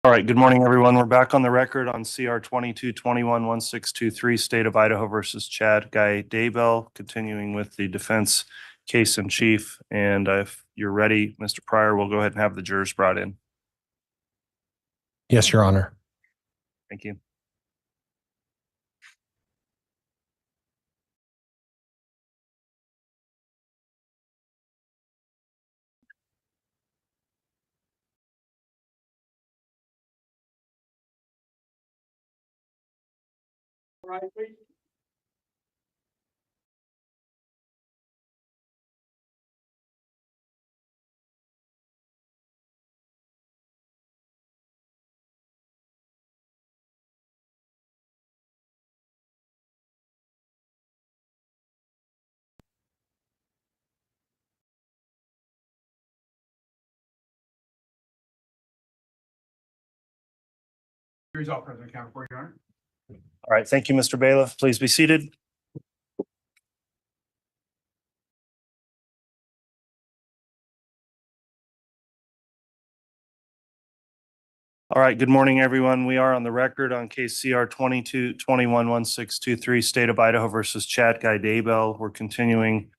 All right, good morning, everyone. We're back on the record on CR 2221-1623, State of Idaho versus Chad Guy Daybell, continuing with the defense case in chief. And if you're ready, Mr. Pryor, we'll go ahead and have the jurors brought in. Yes, Your Honor. Thank you. All present, account for, Your Honor. All right, thank you, Mr. Bailiff. Please be seated. All right, good morning, everyone. We are on the record on case CR 2221-1623, State of Idaho versus Chad Guy Daybell. We're continuing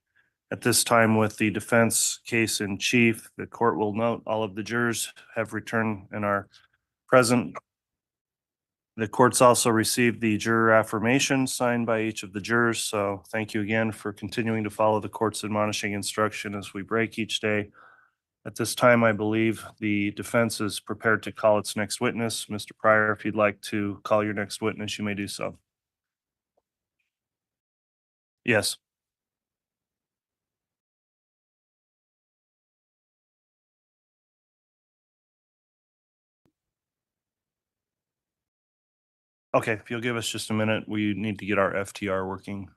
at this time with the defense case in chief. The court will note all of the jurors have returned and are present. The court's also received the juror affirmation signed by each of the jurors. So thank you again for continuing to follow the court's admonishing instruction as we break each day. At this time, I believe the defense is prepared to call its next witness. Mr. Pryor, if you'd like to call your next witness, you may do so. Yes. Okay, if you'll give us just a minute, we need to get our FTR working.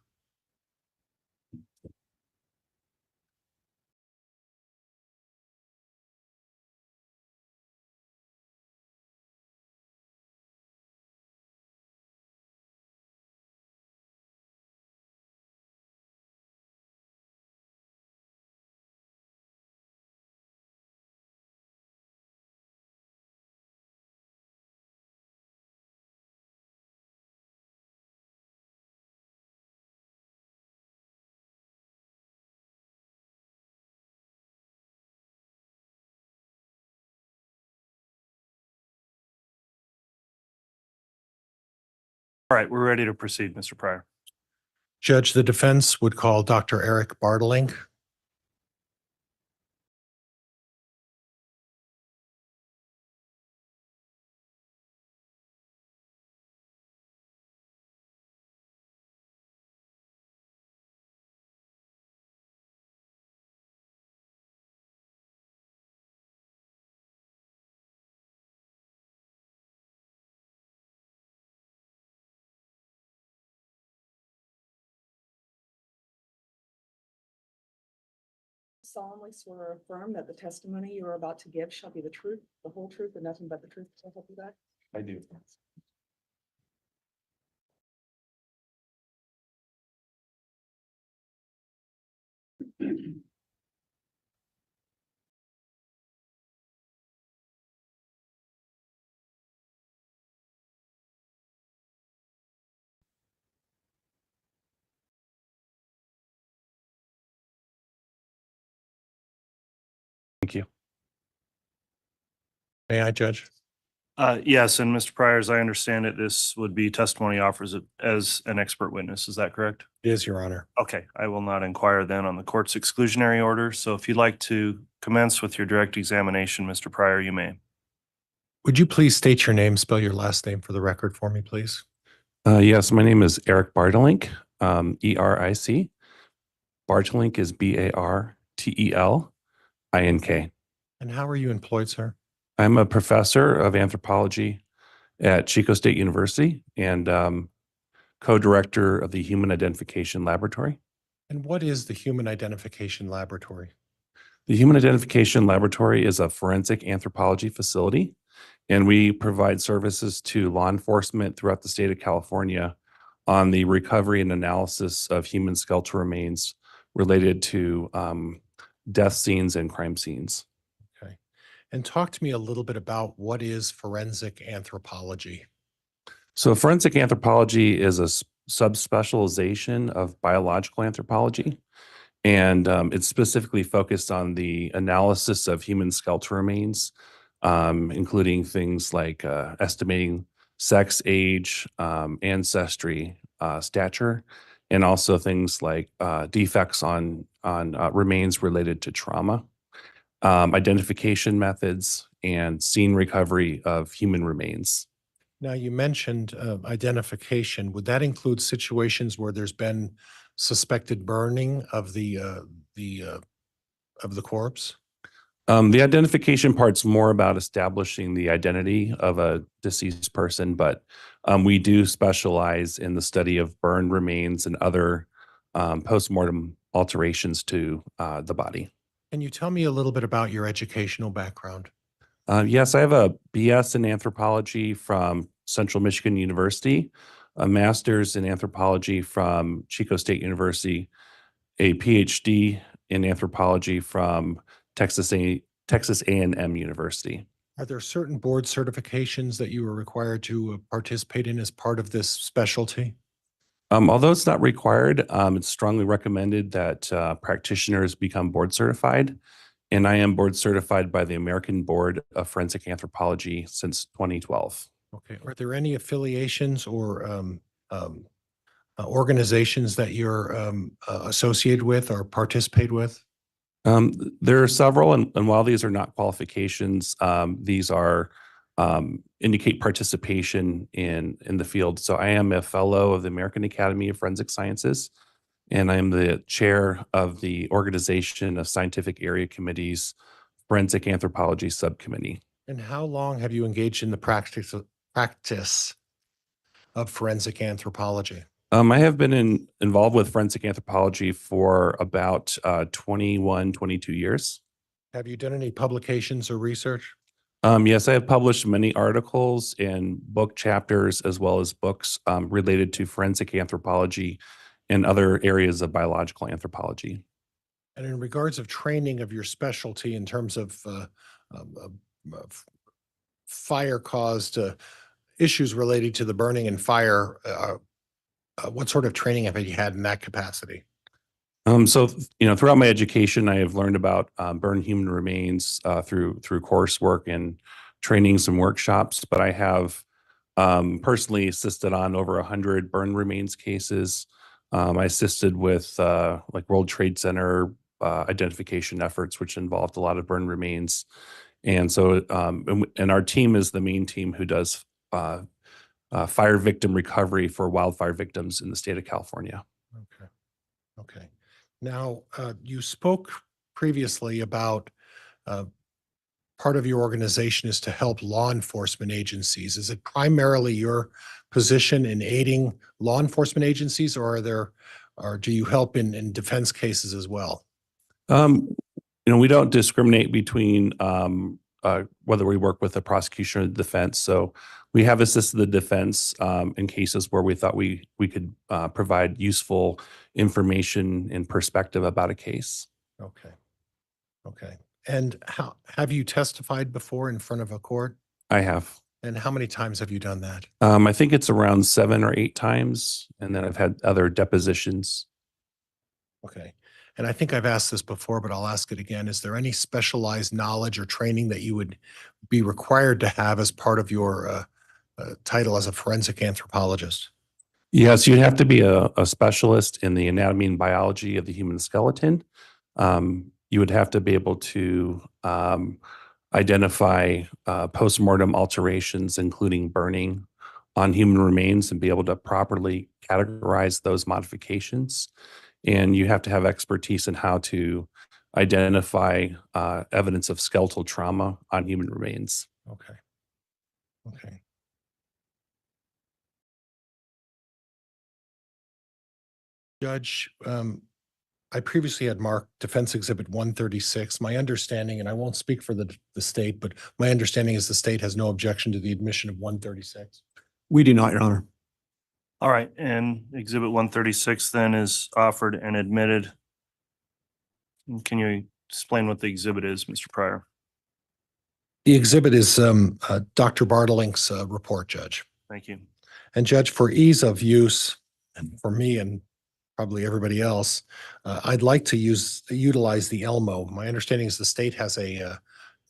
All right, we're ready to proceed, Mr. Pryor. Judge, the defense would call Dr. Eric Bartling. Solemnly swear or affirm that the testimony you are about to give shall be the truth, the whole truth, and nothing but the truth, so help you God? I do. Thank you. May I, Judge? Yes, and Mr. Pryor, as I understand it, this would be testimony offers as an expert witness. Is that correct? It is, Your Honor. Okay, I will not inquire then on the court's exclusionary order. So if you'd like to commence with your direct examination, Mr. Pryor, you may. Would you please state your name, spell your last name for the record for me, please? Yes, my name is Eric Bartelink, E-R-I-C. Bartelink is B-A-R-T-E-L-I-N-K. And how are you employed, sir? I'm a professor of anthropology at Chico State University and co-director of the Human Identification Laboratory. And what is the Human Identification Laboratory? The Human Identification Laboratory is a forensic anthropology facility, and we provide services to law enforcement throughout the state of California on the recovery and analysis of human skeletal remains related to death scenes and crime scenes. Okay. And talk to me a little bit about what is forensic anthropology. So forensic anthropology is a subspecialization of biological anthropology. And it's specifically focused on the analysis of human skeletal remains, including things like estimating sex, age, ancestry, stature, and also things like defects on remains related to trauma, identification methods, and scene recovery of human remains. Now, you mentioned identification. Would that include situations where there's been suspected burning of the corpse? The identification part's more about establishing the identity of a deceased person, but we do specialize in the study of burned remains and other postmortem alterations to the body. Can you tell me a little bit about your educational background? Yes, I have a BS in anthropology from Central Michigan University, a master's in anthropology from Chico State University, a PhD in anthropology from Texas A&M University. Are there certain board certifications that you are required to participate in as part of this specialty? Although it's not required, it's strongly recommended that practitioners become board certified. And I am board certified by the American Board of Forensic Anthropology since 2012. Okay. Are there any affiliations or organizations that you're associated with or participate with? There are several, and while these are not qualifications, these are indicate participation in the field. So I am a fellow of the American Academy of Forensic Sciences, and I am the chair of the Organization of Scientific Area Committees Forensic Anthropology Subcommittee. And how long have you engaged in the practice of forensic anthropology? I have been involved with forensic anthropology for about 21, 22 years. Have you done any publications or research? Yes, I have published many articles and book chapters, as well as books related to forensic anthropology and other areas of biological anthropology. And in regards of training of your specialty in terms of fire-caused issues related to the burning and fire, what sort of training have you had in that capacity? So, throughout my education, I have learned about burned human remains through coursework and trainings and workshops, but I have personally assisted on over 100 burned remains cases. I assisted with like World Trade Center identification efforts, which involved a lot of burned remains. And so, and our team is the main team who does fire victim recovery for wildfire victims in the state of California. Okay. Okay. Now, you spoke previously about part of your organization is to help law enforcement agencies. Is it primarily your position in aiding law enforcement agencies, or do you help in defense cases as well? We don't discriminate between whether we work with the prosecution or the defense. So we have assisted the defense in cases where we thought we could provide useful information and perspective about a case. Okay. Okay. And how have you testified before in front of a court? I have. And how many times have you done that? I think it's around 7 or 8 times, and then I've had other depositions. Okay. And I think I've asked this before, but I'll ask it again. Is there any specialized knowledge or training that you would be required to have as part of your title as a forensic anthropologist? Yes, you'd have to be a specialist in the anatomy and biology of the human skeleton. You would have to be able to identify postmortem alterations, including burning on human remains, and be able to properly categorize those modifications. And you have to have expertise in how to identify evidence of skeletal trauma on human remains. Okay. Okay. Judge, I previously had marked Defense Exhibit 136. My understanding, and I won't speak for the state, but my understanding is the state has no objection to the admission of 136. We do not, Your Honor. All right, and Exhibit 136 then is offered and admitted. And can you explain what the exhibit is, Mr. Pryor? The exhibit is Dr. Bartolink's report, Judge. Thank you. And Judge, for ease of use, and for me and probably everybody else, I'd like to utilize the Elmo. My understanding is the state has a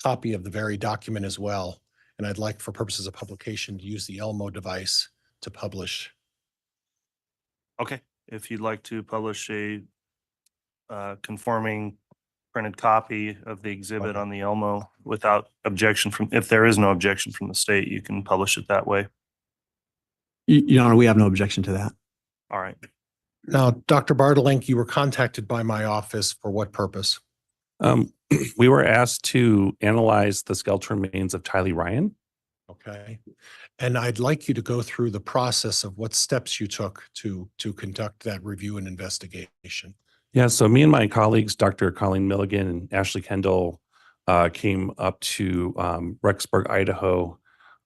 copy of the very document as well. And I'd like, for purposes of publication, to use the Elmo device to publish. Okay, if you'd like to publish a conforming printed copy of the exhibit Okay. on the Elmo without objection from, if there is no objection from the state, you can publish it that way. Your Honor, we have no objection to that. All right. Now, Dr. Bartolink, you were contacted by my office for what purpose? We were asked to analyze the skeletal remains of Tylee Ryan. Okay. And I'd like you to go through the process of what steps you took to conduct that review and investigation. Yeah, so me and my colleagues, Dr. Colleen Milligan and Ashley Kendall, came up to Rexburg, Idaho,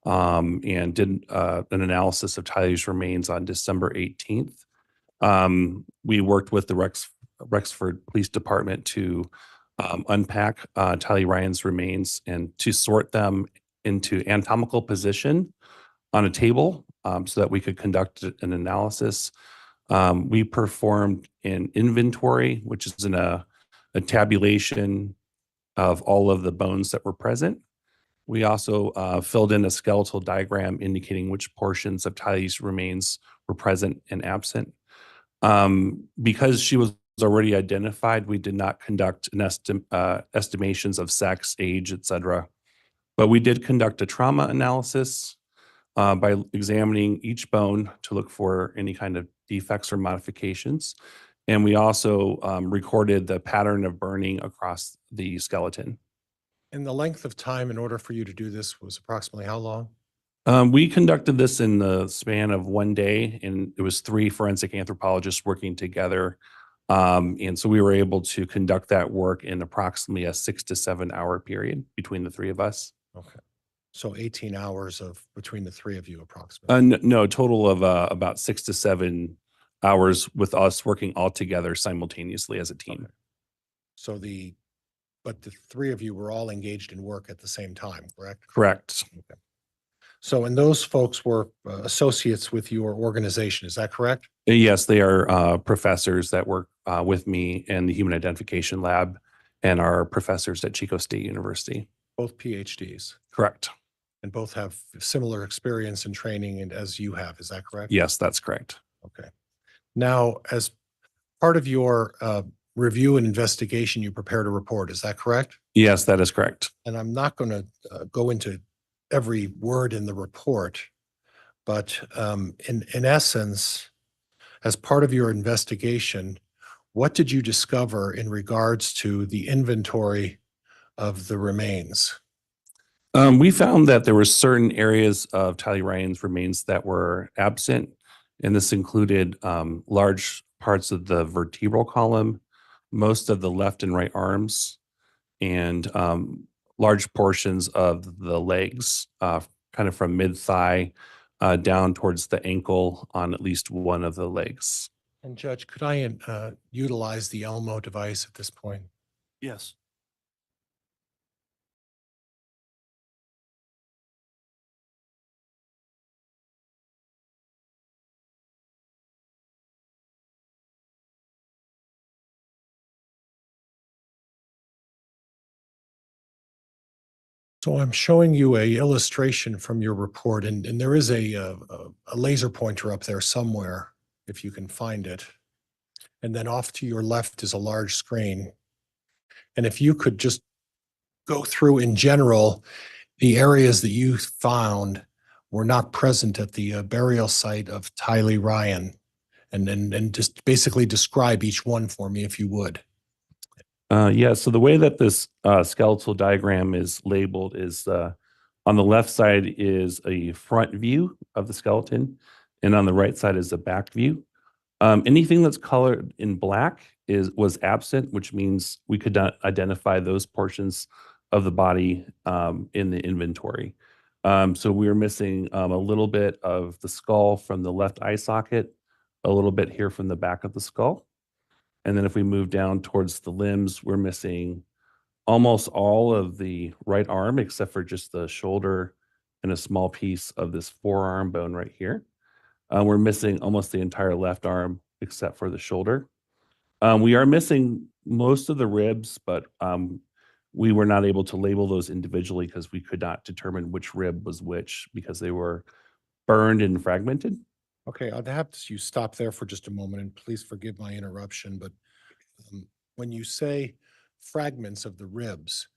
and did an analysis of Tylee's remains on December 18th. We worked with the Rexford Police Department to unpack Tylee Ryan's remains and to sort them into anatomical position on a table so that we could conduct an analysis. We performed an inventory, which is a tabulation of all of the bones that were present. We also filled in a skeletal diagram indicating which portions of Tylee's remains were present and absent. Because she was already identified, we did not conduct an estimations of sex, age, etc. But we did conduct a trauma analysis by examining each bone to look for any kind of defects or modifications. And we also recorded the pattern of burning across the skeleton. And the length of time in order for you to do this was approximately how long? We conducted this in the span of one day, and it was 3 forensic anthropologists working together. And so we were able to conduct that work in approximately a 6 to 7 hour period between the 3 of us. Okay. So 18 hours of between the 3 of you approximately. No, total of about 6 to 7 hours with us working all together simultaneously as a team. Okay. So but the 3 of you were all engaged in work at the same time, correct? Correct. Okay. So, and those folks were associates with your organization, is that correct? Yes, they are professors that work with me in the Human Identification Lab and are professors at Chico State University. Both PhDs, Correct. and both have similar experience and training and as you have, is that correct? Yes, that's correct. Okay. Now, as part of your review and investigation, you prepared a report, is that correct? Yes, that is correct. And I'm not going to go into every word in the report, but in essence, as part of your investigation, what did you discover in regards to the inventory of the remains? We found that there were certain areas of Tylee Ryan's remains that were absent, and this included large parts of the vertebral column, most of the left and right arms, and large portions of the legs, kind of from mid-thigh down towards the ankle on at least one of the legs. And Judge, could I utilize the Elmo device at this point? Yes. So I'm showing you a illustration from your report, and there is a laser pointer up there somewhere, if you can find it. And then off to your left is a large screen. And if you could just go through in general, the areas that you found were not present at the burial site of Tylee Ryan, and just basically describe each one for me, if you would. Yeah, so the way that this skeletal diagram is labeled is on the left side is a front view of the skeleton, and on the right side is a back view. Anything that's colored in black was absent, which means we could not identify those portions of the body in the inventory. So we were missing a little bit of the skull from the left eye socket, a little bit here from the back of the skull. And then if we move down towards the limbs, we're missing almost all of the right arm, except for just the shoulder and a small piece of this forearm bone right here. We're missing almost the entire left arm, except for the shoulder. We are missing most of the ribs, but we were not able to label those individually because we could not determine which rib was which because they were burned and fragmented. Okay, I'd have you stop there for just a moment, and please forgive my interruption, but when you say fragments of the ribs,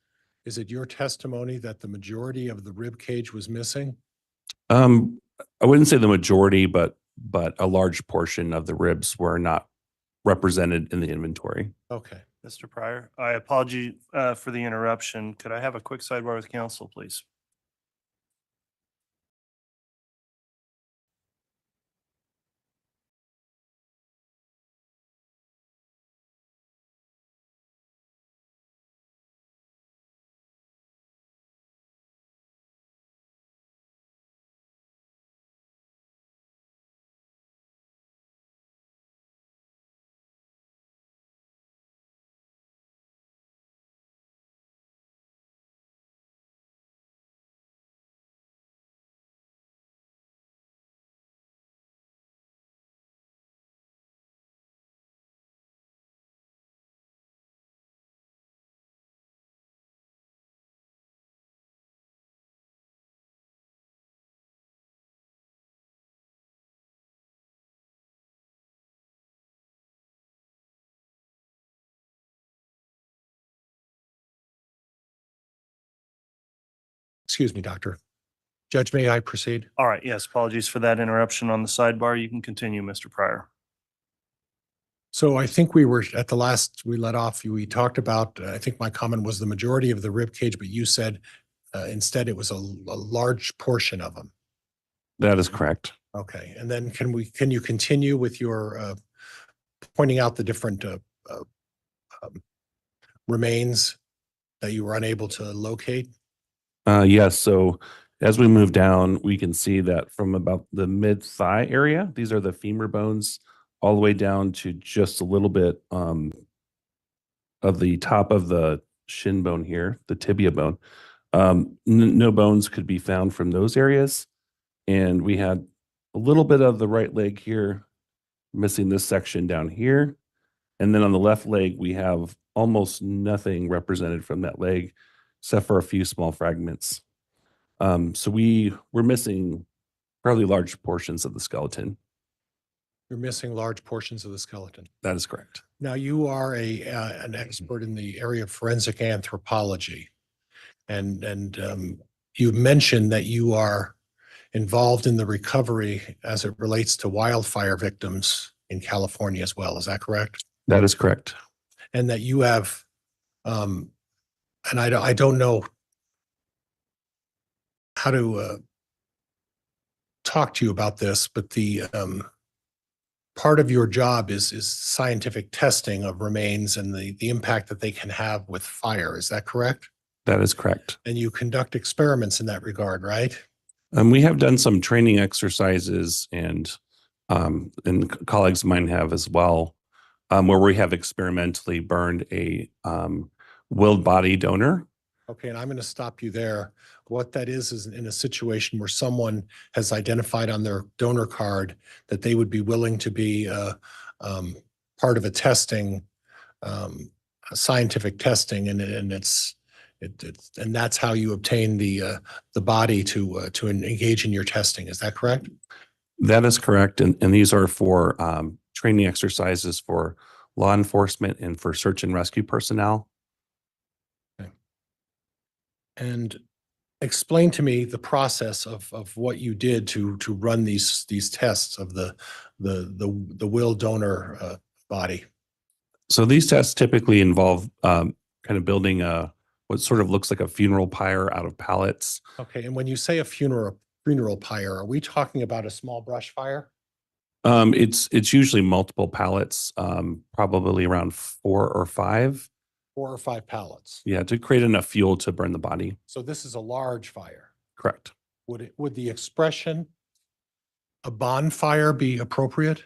is it your testimony that the majority of the rib cage was missing? I wouldn't say the majority, but a large portion of the ribs were not represented in the inventory. Okay. Mr. Pryor, I apologize for the interruption. Could I have a quick sidebar with counsel, please? Excuse me, Doctor. Judge, may I proceed? All right, yes, apologies for that interruption on the sidebar. You can continue, Mr. Pryor. So I think we were at the last, we let off, we talked about, I think my comment was the majority of the rib cage, but you said instead it was a large portion of them. That is correct. Okay, and then can you continue with your pointing out the different remains that you were unable to locate? Yes. So as we move down, we can see that from about the mid thigh area, these are the femur bones, all the way down to just a little bit of the top of the shin bone here, the tibia bone. No bones could be found from those areas. And we had a little bit of the right leg here, missing this section down here. And then on the left leg, we have almost nothing represented from that leg, except for a few small fragments. So we're missing fairly large portions of the skeleton. You're missing large portions of the skeleton. That is correct. Now, you are an expert in the area of forensic anthropology. And you mentioned that you are involved in the recovery as it relates to wildfire victims in California as well. Is that correct? That is correct. And that you have, and I don't know how to talk to you about this, but the part of your job is scientific testing of remains and the impact that they can have with fire. Is that correct? That is correct. And you conduct experiments in that regard, right? We have done some training exercises and colleagues of mine have as well, where we have experimentally burned a willed body donor. Okay, and I'm going to stop you there. What that is in a situation where someone has identified on their donor card that they would be willing to be part of a testing, a scientific testing, and that's how you obtain the body to engage in your testing. Is that correct? That is correct, and these are for training exercises for law enforcement and for search and rescue personnel. And explain to me the process of what you did to run these tests of the will donor body. So these tests typically involve kind of building what sort of looks like a funeral pyre out of pallets. Okay, and when you say a funeral pyre, are we talking about a small brush fire? It's usually multiple pallets, probably around 4 or 5. 4 or 5 pallets. Yeah, to create enough fuel to burn the body. So this is a large fire. Correct. Would the expression a bonfire be appropriate?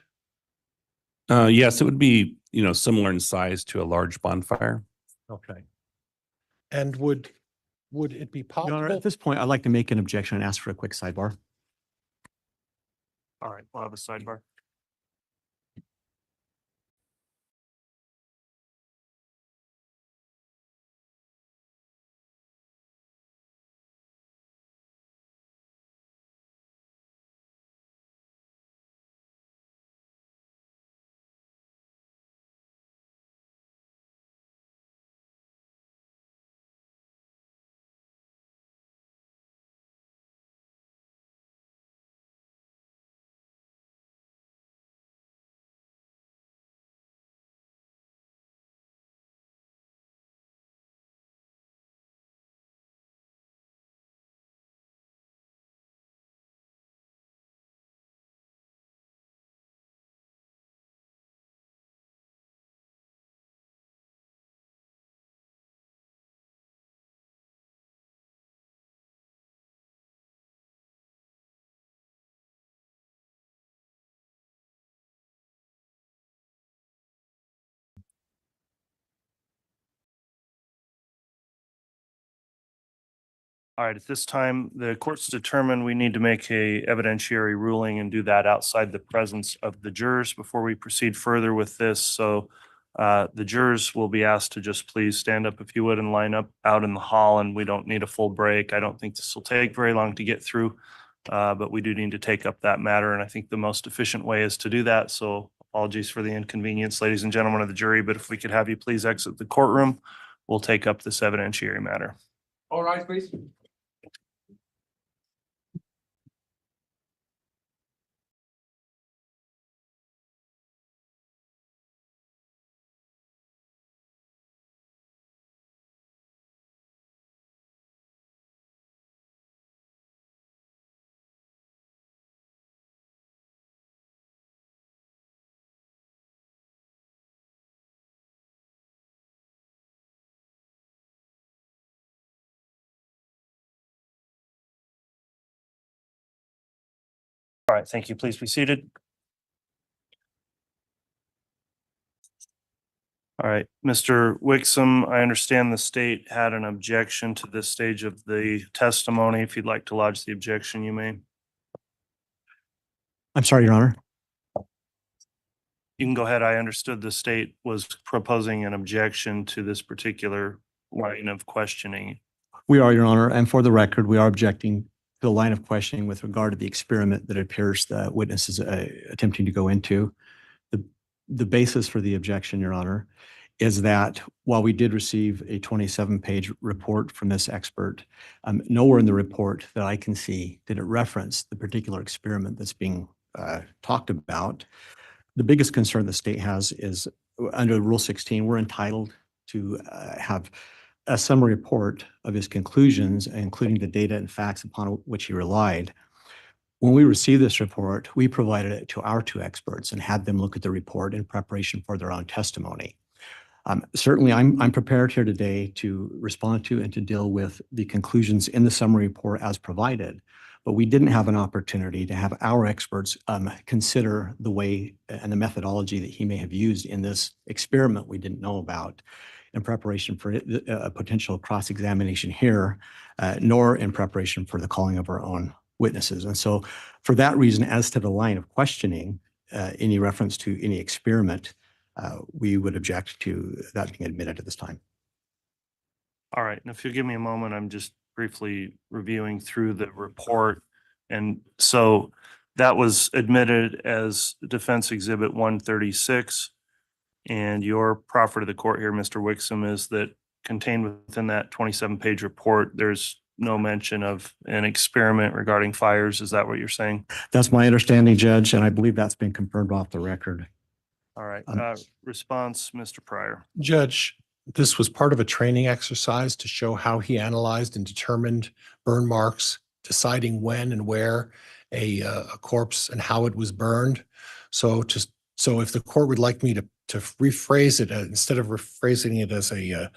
Yes, it would be, similar in size to a large bonfire. Okay. And would it be Your Honor, possible? at this point, I'd like to make an objection and ask for a quick sidebar. All right, we'll have a sidebar. All right, at this time, the court's determined we need to make a evidentiary ruling and do that outside the presence of the jurors before we proceed further with this. So the jurors will be asked to just please stand up if you would and line up out in the hall, and we don't need a full break. I don't think this will take very long to get through, but we do need to take up that matter, and I think the most efficient way is to do that. So apologies for the inconvenience, ladies and gentlemen of the jury, but if we could have you please exit the courtroom, we'll take up this evidentiary matter. All right, please. All right, thank you. Please be seated. All right, Mr. Wixom, I understand the state had an objection to this stage of the testimony. If you'd like to lodge the objection, you may. I'm sorry, Your Honor. You can go ahead. I understood the state was proposing an objection to this particular line of questioning. We are, Your Honor, and for the record, we are objecting to the line of questioning with regard to the experiment that it appears the witness is attempting to go into. The basis for the objection, Your Honor, is that while we did receive a 27-page report from this expert, nowhere in the report that I can see did it reference the particular experiment that's being talked about. The biggest concern the state has is under Rule 16, we're entitled to have a summary report of his conclusions, including the data and facts upon which he relied. When we received this report, we provided it to our two experts and had them look at the report in preparation for their own testimony. Certainly, I'm prepared here today to respond to and to deal with the conclusions in the summary report as provided, but we didn't have an opportunity to have our experts consider the way and the methodology that he may have used in this experiment we didn't know about in preparation for a potential cross-examination here, nor in preparation for the calling of our own witnesses. And so for that reason, as to the line of questioning, any reference to any experiment, we would object to that being admitted at this time. All right, and if you'll give me a moment, I'm just briefly reviewing through the report. And so that was admitted as Defense Exhibit 136. And your proffer to the court here, Mr. Wixom, is that contained within that 27-page report, there's no mention of an experiment regarding fires. Is that what you're saying? That's my understanding, Judge, and I believe that's been confirmed off the record. All right, response, Mr. Pryor. Judge, this was part of a training exercise to show how he analyzed and determined burn marks, deciding when and where a corpse and how it was burned. So if the court would like me to rephrase it, instead of rephrasing it as an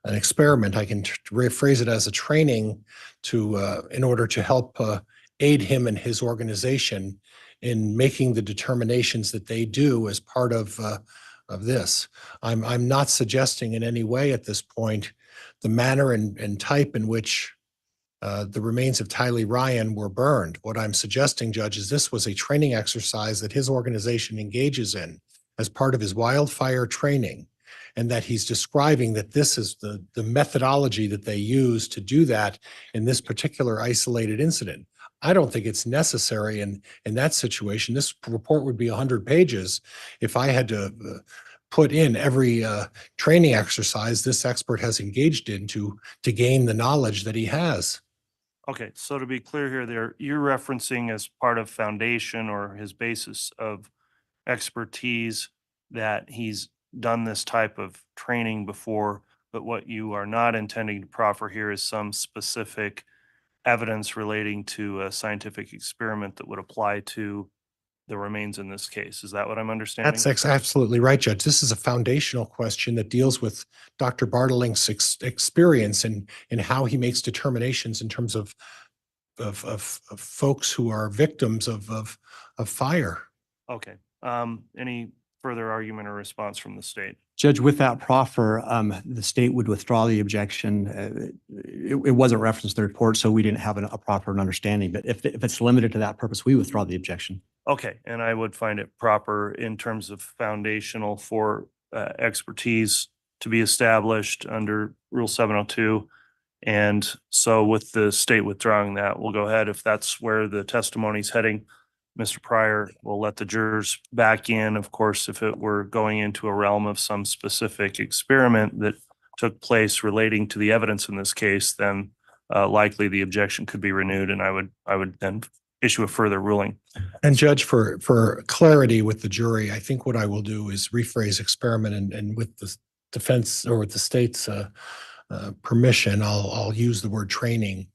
experiment, I can rephrase it as a training in order to help aid him and his organization in making the determinations that they do as part of this. I'm not suggesting in any way at this point the manner and type in which the remains of Tylee Ryan were burned. What I'm suggesting, Judge, is this was a training exercise that his organization engages in as part of his wildfire training, and that he's describing that this is the methodology that they use to do that in this particular isolated incident. I don't think it's necessary in that situation. This report would be 100 pages if I had to put in every training exercise this expert has engaged in to gain the knowledge that he has. Okay, so to be clear here, you're referencing as part of foundation or his basis of expertise that he's done this type of training before, but what you are not intending to proffer here is some specific evidence relating to a scientific experiment that would apply to the remains in this case. Is that what I'm understanding? That's absolutely right, Judge. This is a foundational question that deals with Dr. Bartlink's experience and how he makes determinations in terms of folks who are victims of fire. Okay. Any further argument or response from the state? Judge, with that proffer, the state would withdraw the objection. It wasn't referenced in the report, so we didn't have a proper understanding. But if it's limited to that purpose, we withdraw the objection. Okay, and I would find it proper in terms of foundational for expertise to be established under Rule 702. And so with the state withdrawing that, we'll go ahead. If that's where the testimony is heading, Mr. Pryor will let the jurors back in. Of course, if it were going into a realm of some specific experiment that took place relating to the evidence in this case, then likely the objection could be renewed, and I would then issue a further ruling. And Judge, for clarity with the jury, I think what I will do is rephrase experiment and with the defense or with the state's permission, I'll use the word training.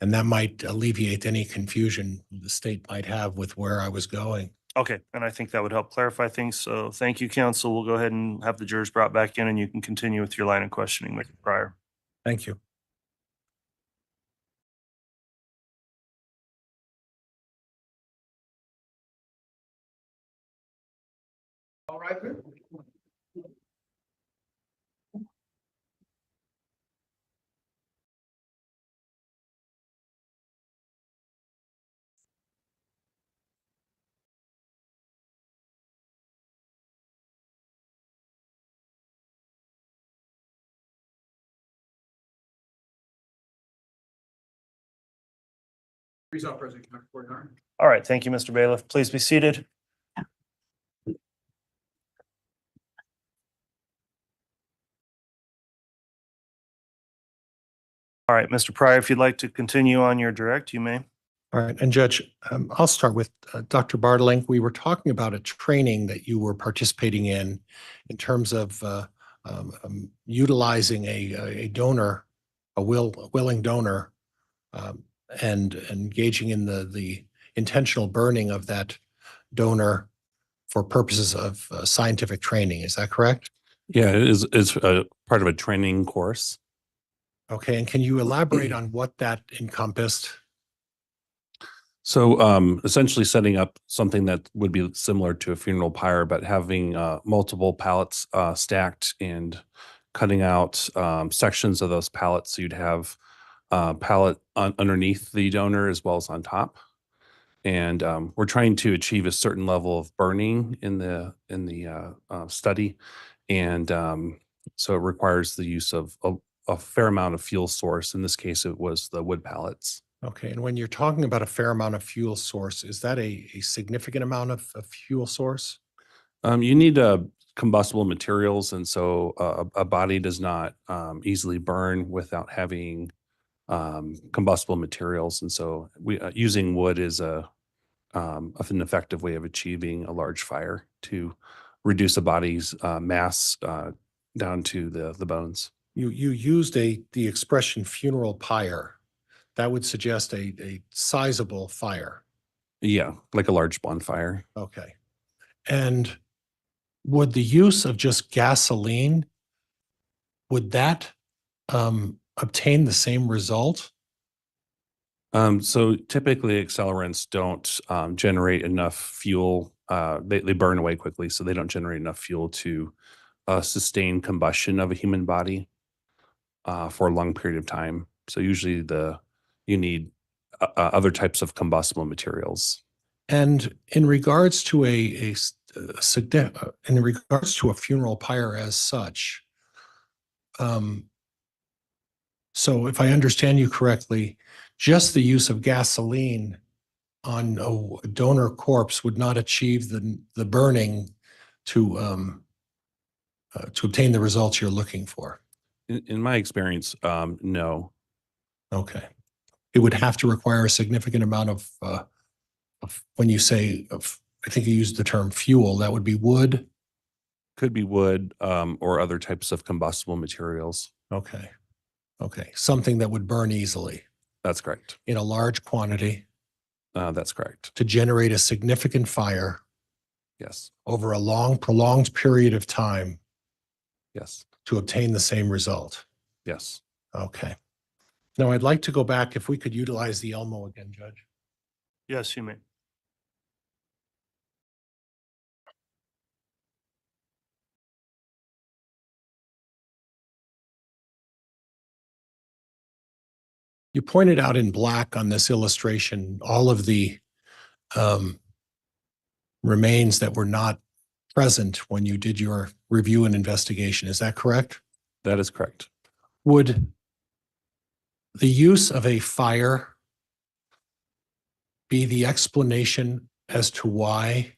And that might alleviate any confusion the state might have with where I was going. Okay, and I think that would help clarify things. So thank you, counsel. We'll go ahead and have the jurors brought back in and you can continue with your line of questioning, Mr. Pryor. Thank you. All right. Resolve, President Court. All right, thank you, Mr. Bailiff. Please be seated. All right, Mr. Pryor, if you'd like to continue on your direct, you may. All right, and Judge, I'll start with Dr. Bartlink. We were talking about a training that you were participating in terms of utilizing a donor, a willing donor, and engaging in the intentional burning of that donor for purposes of scientific training. Is that correct? Yeah, it's a part of a training course. Okay, and can you elaborate on what that encompassed? So essentially setting up something that would be similar to a funeral pyre, but having multiple pallets stacked and cutting out sections of those pallets. So you'd have pallet underneath the donor as well as on top. And we're trying to achieve a certain level of burning in the study. And so it requires the use of a fair amount of fuel source. In this case, it was the wood pallets. Okay, and when you're talking about a fair amount of fuel source, is that a significant amount of fuel source? You need combustible materials, and so a body does not easily burn without having combustible materials. And so using wood is an effective way of achieving a large fire to reduce a body's mass down to the bones. You used the expression funeral pyre. That would suggest a sizable fire. Yeah, like a large bonfire. Okay. And would the use of just gasoline, would that obtain the same result? So typically accelerants don't generate enough fuel. They burn away quickly, so they don't generate enough fuel to sustain combustion of a human body. for a long period of time. So usually you need other types of combustible materials. And in regards to in regards to a funeral pyre as such, so if I understand you correctly, just the use of gasoline on a donor corpse would not achieve the burning to obtain the results you're looking for. In my experience, no. Okay. It would have to require a significant amount of when you say of, I think you used the term fuel, that would be wood. Could be wood or other types of combustible materials. Okay. Okay. Something that would burn easily That's correct. in a large quantity That's correct. to generate a significant fire Yes. over a long, prolonged period of time Yes. to obtain the same result. Yes. Okay. Now I'd like to go back if we could utilize the Elmo again, Judge. Yes, you may. You pointed out in black on this illustration all of the remains that were not present when you did your review and investigation. Is that correct? That is correct. Would the use of a fire be the explanation as to why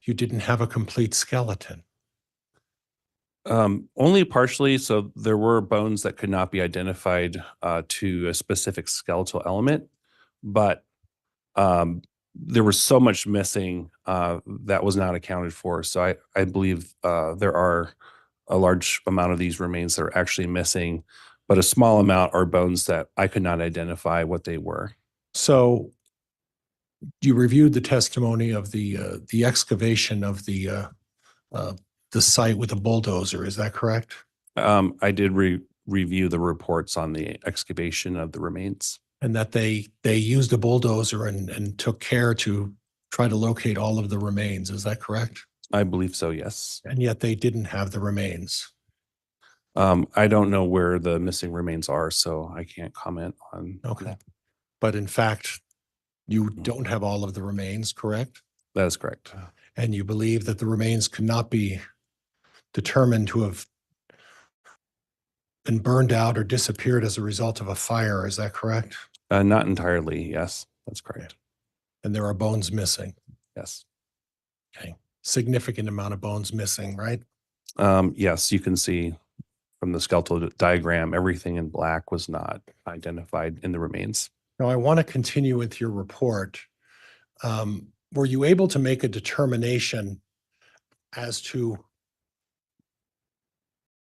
you didn't have a complete skeleton? Only partially. So there were bones that could not be identified to a specific skeletal element, but there was so much missing that was not accounted for. So I believe there are a large amount of these remains that are actually missing, but a small amount are bones that I could not identify what they were. So you reviewed the testimony of the excavation of the site with a bulldozer. Is that correct? I did review the reports on the excavation of the remains. And that they used a bulldozer and took care to try to locate all of the remains. Is that correct? I believe so, yes. And yet they didn't have the remains. I don't know where the missing remains are, so I can't comment on Okay. that. But in fact, you don't have all of the remains, correct? That is correct. And you believe that the remains could not be determined to have been burned out or disappeared as a result of a fire. Is that correct? Not entirely, yes, that's correct. And there are bones missing. Yes. Okay. Significant amount of bones missing, right? Yes, you can see from the skeletal diagram, everything in black was not identified in the remains. Now, I want to continue with your report. Were you able to make a determination as to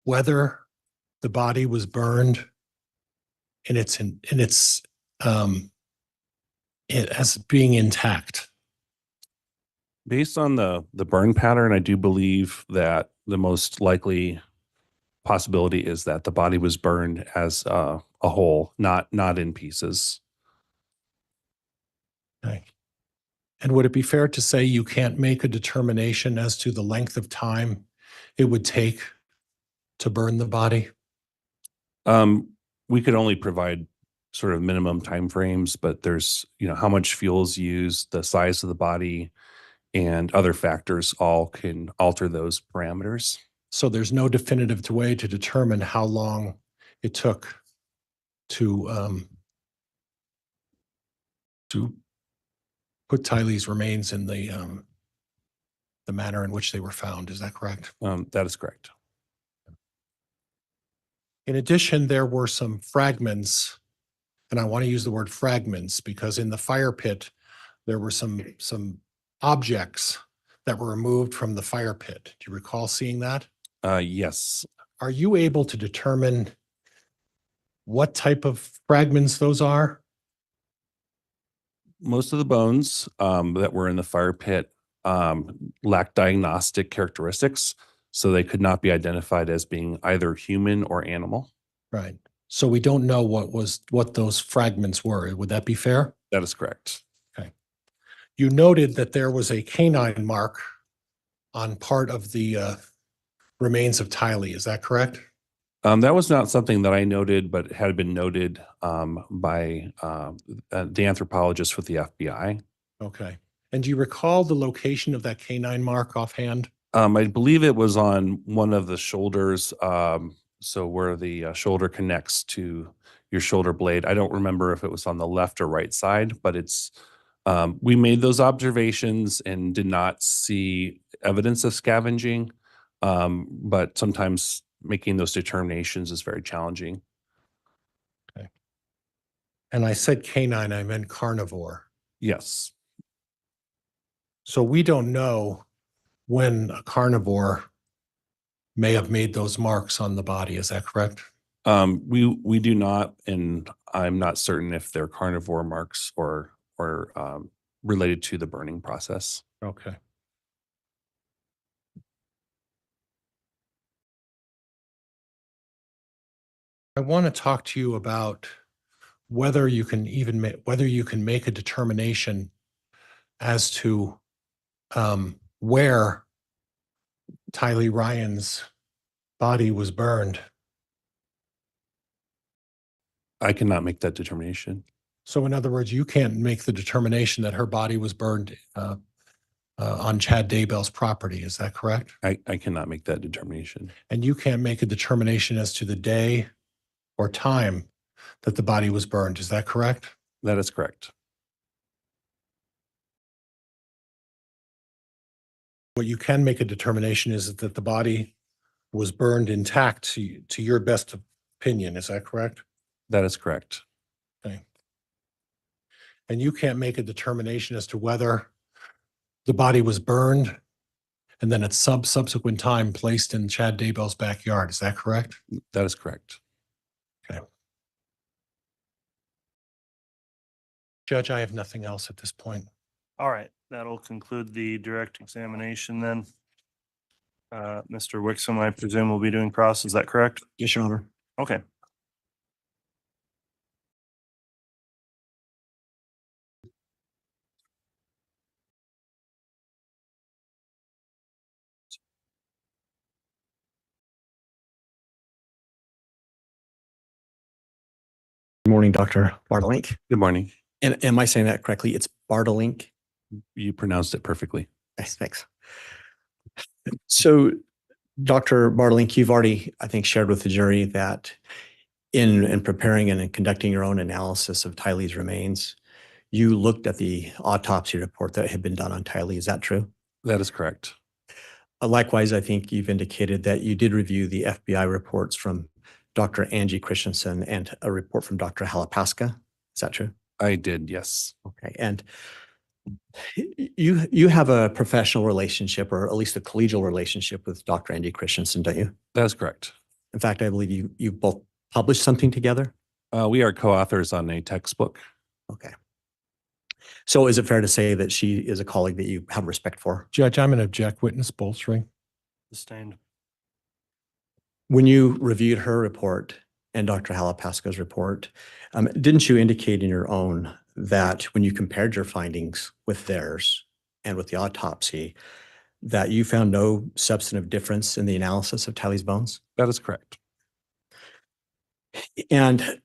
whether the body was burned as being intact? Based on the burn pattern, I do believe that the most likely possibility is that the body was burned as a whole, not in pieces. Okay. And would it be fair to say you can't make a determination as to the length of time it would take to burn the body? We could only provide sort of minimum timeframes, but there's, how much fuel is used, the size of the body, and other factors all can alter those parameters. So there's no definitive way to determine how long it took to put Tylee's remains in the manner in which they were found. Is that correct? That is correct. In addition, there were some fragments, and I want to use the word fragments because in the fire pit, there were some objects that were removed from the fire pit. Do you recall seeing that? Yes. Are you able to determine what type of fragments those are? Most of the bones that were in the fire pit lacked diagnostic characteristics, so they could not be identified as being either human or animal. Right. So we don't know what those fragments were. Would that be fair? That is correct. Okay. You noted that there was a canine mark on part of the remains of Tylee. Is that correct? That was not something that I noted, but had been noted by the anthropologist with the FBI. Okay. And do you recall the location of that canine mark offhand? I believe it was on one of the shoulders, so where the shoulder connects to your shoulder blade. I don't remember if it was on the left or right side, but it's we made those observations and did not see evidence of scavenging. But sometimes making those determinations is very challenging. And I said canine, I meant carnivore. Yes, So we don't know when a carnivore may have made those marks on the body. Is that correct? we do not, and I'm not certain if they're carnivore marks or related to the burning process. Okay. I want to talk to you about whether you can make a determination as to where Tylee Ryan's body was burned. I cannot make that determination. So in other words, you can't make the determination that her body was burned on Chad Daybell's property. Is that correct? I cannot make that determination. And you can't make a determination as to the day or time that the body was burned. Is that correct? That is correct. What you can make a determination is that the body was burned intact to your best opinion. Is that correct? That is correct. Okay. And you can't make a determination as to whether the body was burned and then at subsequent time placed in Chad Daybell's backyard. Is that correct? That is correct. Okay. Judge, I have nothing else at this point. All right, that'll conclude the direct examination then. Mr. Wixom, I presume will be doing cross, is that correct? Yes, Your Honor. Okay. Good morning, Dr. Bartlink. Good morning. And am I saying that correctly? It's Bartlink? You pronounced it perfectly. Yes, thanks. So, Dr. Bartlink, you've already, I think, shared with the jury that in preparing and in conducting your own analysis of Tylee's remains, you looked at the autopsy report that had been done on Tylee. Is that true? That is correct. Likewise, I think you've indicated that you did review the FBI reports from Dr. Angie Christensen and a report from Dr. Halapaska. Is that true? I did, yes. Okay. And you have a professional relationship, or at least a collegial relationship, with Dr. Angie Christensen, don't you? That is correct. In fact, I believe you both published something together. We are co-authors on a textbook. Okay. So is it fair to say that she is a colleague that you have respect for? Judge, I'm going to object. Witness bolstering. Sustained. When you reviewed her report and Dr. Halapaska's report, didn't you indicate in your own that when you compared your findings with theirs and with the autopsy, that you found no substantive difference in the analysis of Tylee's bones? That is correct. And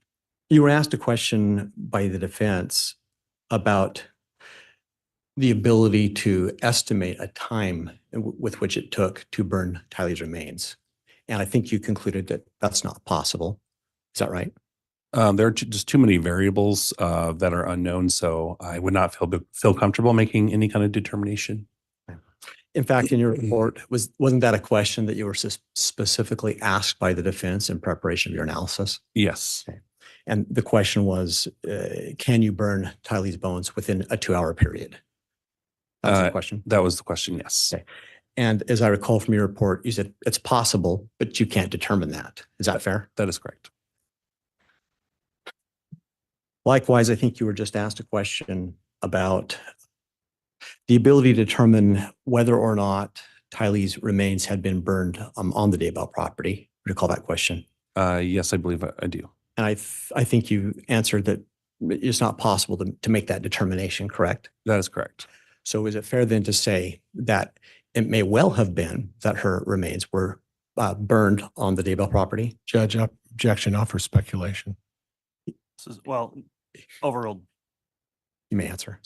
you were asked a question by the defense about the ability to estimate a time with which it took to burn Tylee's remains. And I think you concluded that that's not possible. Is that right? There are just too many variables that are unknown, so I would not feel comfortable making any kind of determination. In fact, in your report, wasn't that a question that you were specifically asked by the defense in preparation of your analysis? Yes. Okay. And the question was, can you burn Tylee's bones within a 2-hour period? That's the question. That was the question, yes. Okay. And as I recall from your report, you said it's possible, but you can't determine that. Is that fair? That is correct. Likewise, I think you were just asked a question about the ability to determine whether or not Tylee's remains had been burned on the Daybell property. Recall that question? Yes, I believe I do. And I think you answered that it's not possible to make that determination, correct? That is correct. So is it fair then to say that it may well have been that her remains were burned on the Daybell property? Judge, objection, not for speculation. This is, well, overruled. You may answer.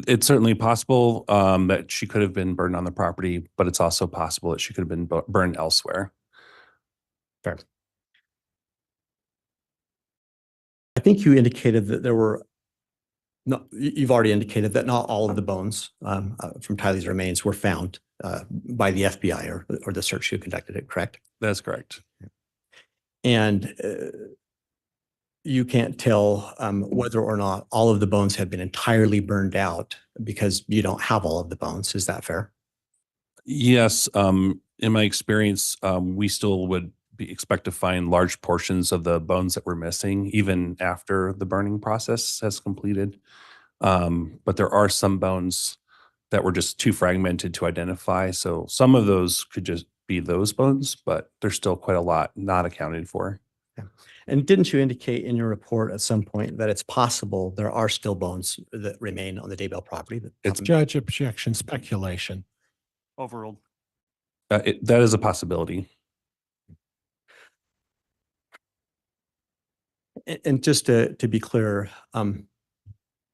It's certainly possible that she could have been burned on the property, but it's also possible that she could have been burned elsewhere. Fair. I think you indicated that there were, no, you've already indicated that not all of the bones from Tylee's remains were found by the FBI or the search who conducted it, correct? That's correct. And you can't tell whether or not all of the bones have been entirely burned out because you don't have all of the bones. Is that fair? Yes. In my experience, we still would expect to find large portions of the bones that were missing even after the burning process has completed. But there are some bones that were just too fragmented to identify. So some of those could just be those bones, but there's still quite a lot not accounted for. And didn't you indicate in your report at some point that it's possible there are still bones that remain on the Daybell property? It's Judge, objection, speculation. Overruled. That is a possibility. And just to be clear,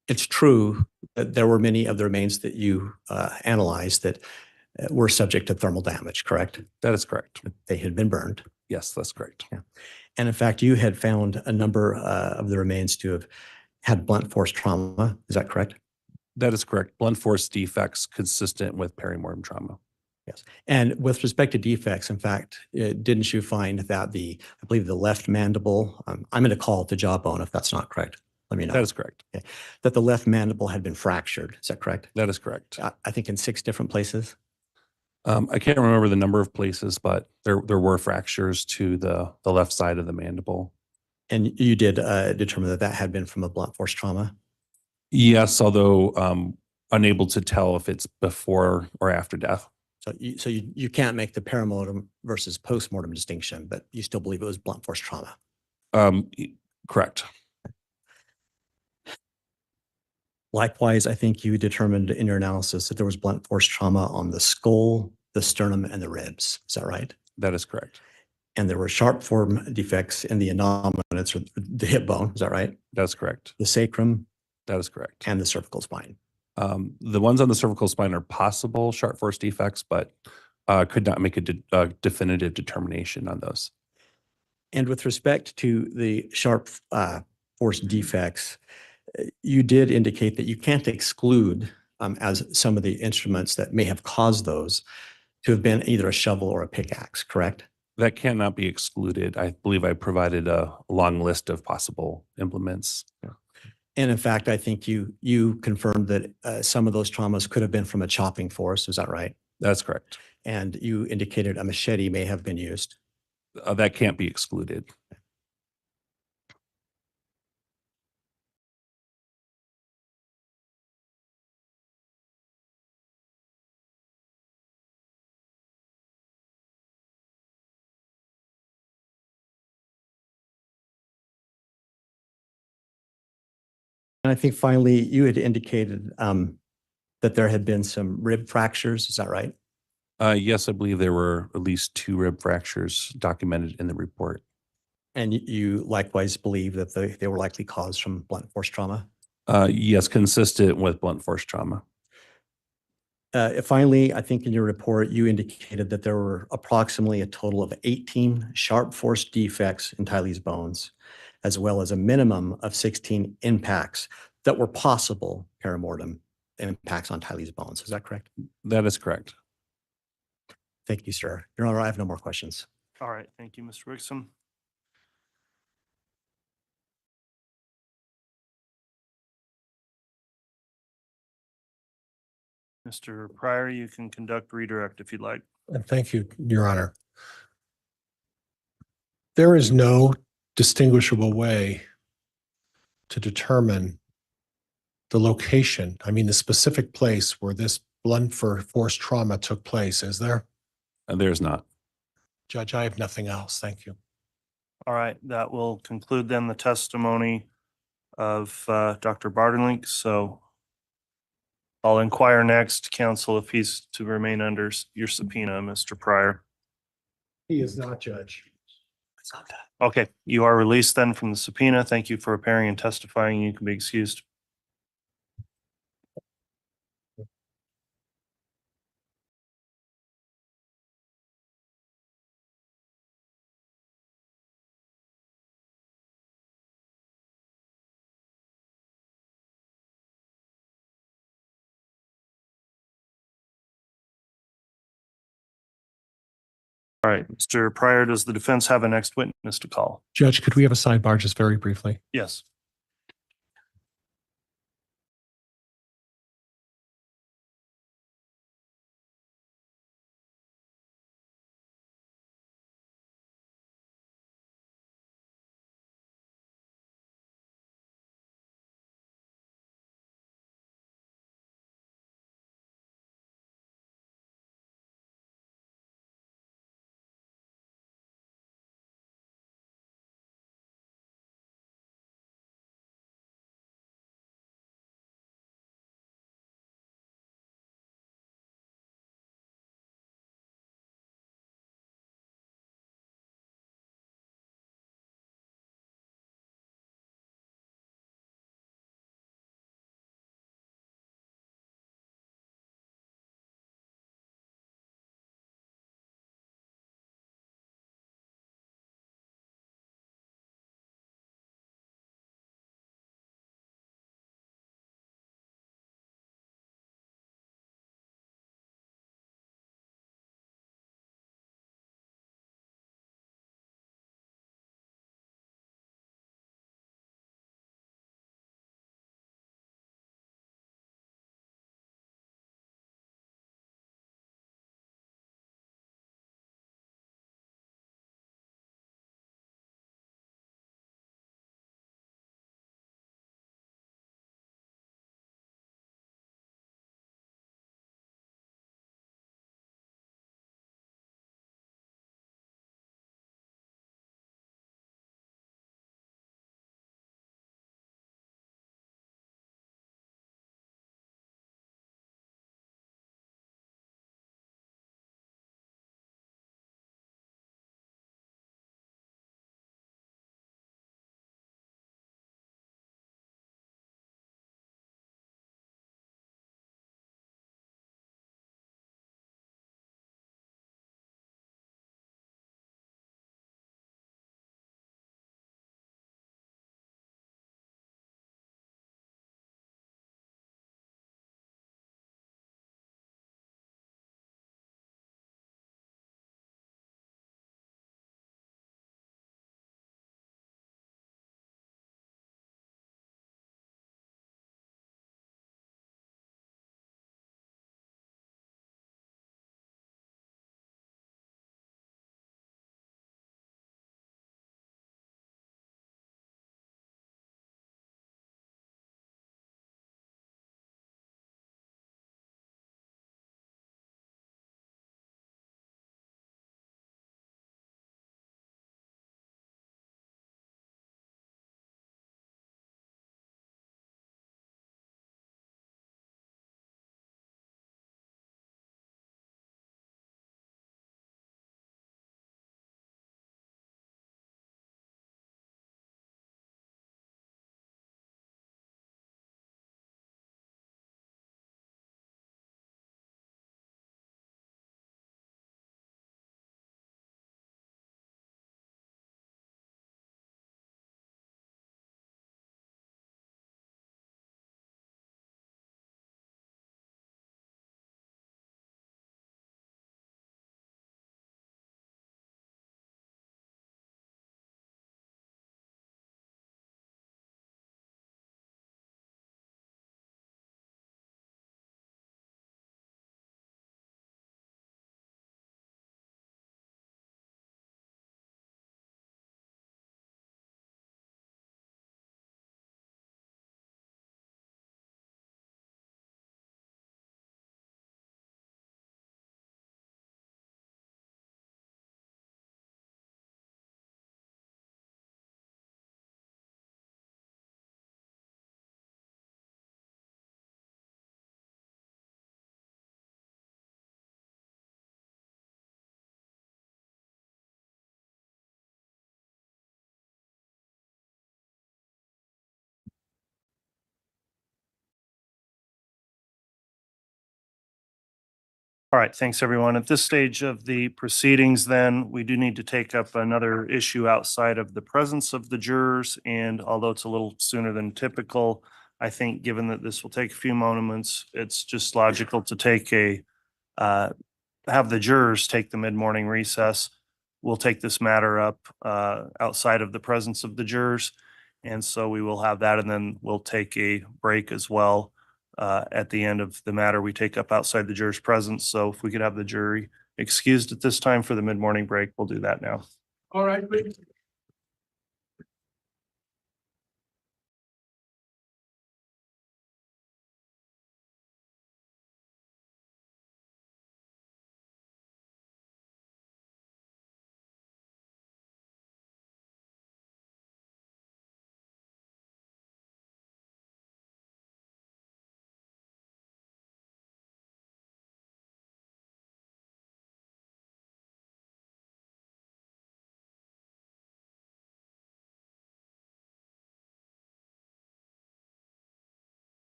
it's true that there were many of the remains that you analyzed that were subject to thermal damage, correct? That is correct. They had been burned. Yes, that's correct. Yeah. And in fact, you had found a number of the remains to have had blunt force trauma. Is that correct? That is correct. Blunt force defects consistent with perimortem trauma. Yes. And with respect to defects, in fact, didn't you find that I believe the left mandible, I'm going to call it the jawbone if that's not correct. Let me know. That is correct. Okay. That the left mandible had been fractured. Is that correct? That is correct. I think in 6 different places. I can't remember the number of places, but there were fractures to the left side of the mandible. And you did determine that that had been from a blunt force trauma? Yes, although unable to tell if it's before or after death. So you can't make the perimortem versus postmortem distinction, but you still believe it was blunt force trauma? Correct. Likewise, I think you determined in your analysis that there was blunt force trauma on the skull, the sternum, and the ribs. Is that right? That is correct. And there were sharp form defects in the innominates or the hip bone. Is that right? That's correct. The sacrum That is correct. and the cervical spine. The ones on the cervical spine are possible sharp force defects, but could not make a definitive determination on those. And with respect to the sharp force defects, you did indicate that you can't exclude as some of the instruments that may have caused those to have been either a shovel or a pickaxe, correct? That cannot be excluded. I believe I provided a long list of possible implements. And in fact, I think you confirmed that some of those traumas could have been from a chopping force. Is that right? That's correct. And you indicated a machete may have been used. That can't be excluded. And I think finally, you had indicated that there had been some rib fractures. Is that right? Yes, I believe there were at least 2 rib fractures documented in the report. And you likewise believe that they were likely caused from blunt force trauma? Yes, consistent with blunt force trauma. Finally, I think in your report, you indicated that there were approximately a total of 18 sharp force defects in Tylee's bones, as well as a minimum of 16 impacts that were possible perimortem impacts on Tylee's bones. Is that correct? That is correct. Thank you, sir. Your Honor, I have no more questions. All right. Thank you, Mr. Wixom. Mr. Pryor, you can conduct redirect if you'd like. And thank you, Your Honor. There is no distinguishable way to determine the location, I mean, the specific place where this blunt force trauma took place, is there? There's not. Judge, I have nothing else. Thank you. All right, that will conclude then the testimony of Dr. Bartonlink. So I'll inquire next, counsel, if he's to remain under your subpoena, Mr. Pryor. He is not, Judge. Okay, you are released then from the subpoena. Thank you for appearing and testifying. You can be excused. All right, Mr. Pryor, does the defense have a next witness to call? Judge, could we have a sidebar just very briefly? Yes. All right, thanks, everyone. At this stage of the proceedings, then, we do need to take up another issue outside of the presence of the jurors. And although it's a little sooner than typical, I think given that this will take a few moments, it's just logical to take have the jurors take the mid-morning recess. We'll take this matter up outside of the presence of the jurors. And so we will have that, and then we'll take a break as well at the end of the matter we take up outside the jurors' presence. So if we could have the jury excused at this time for the mid-morning break, we'll do that now. All right, please.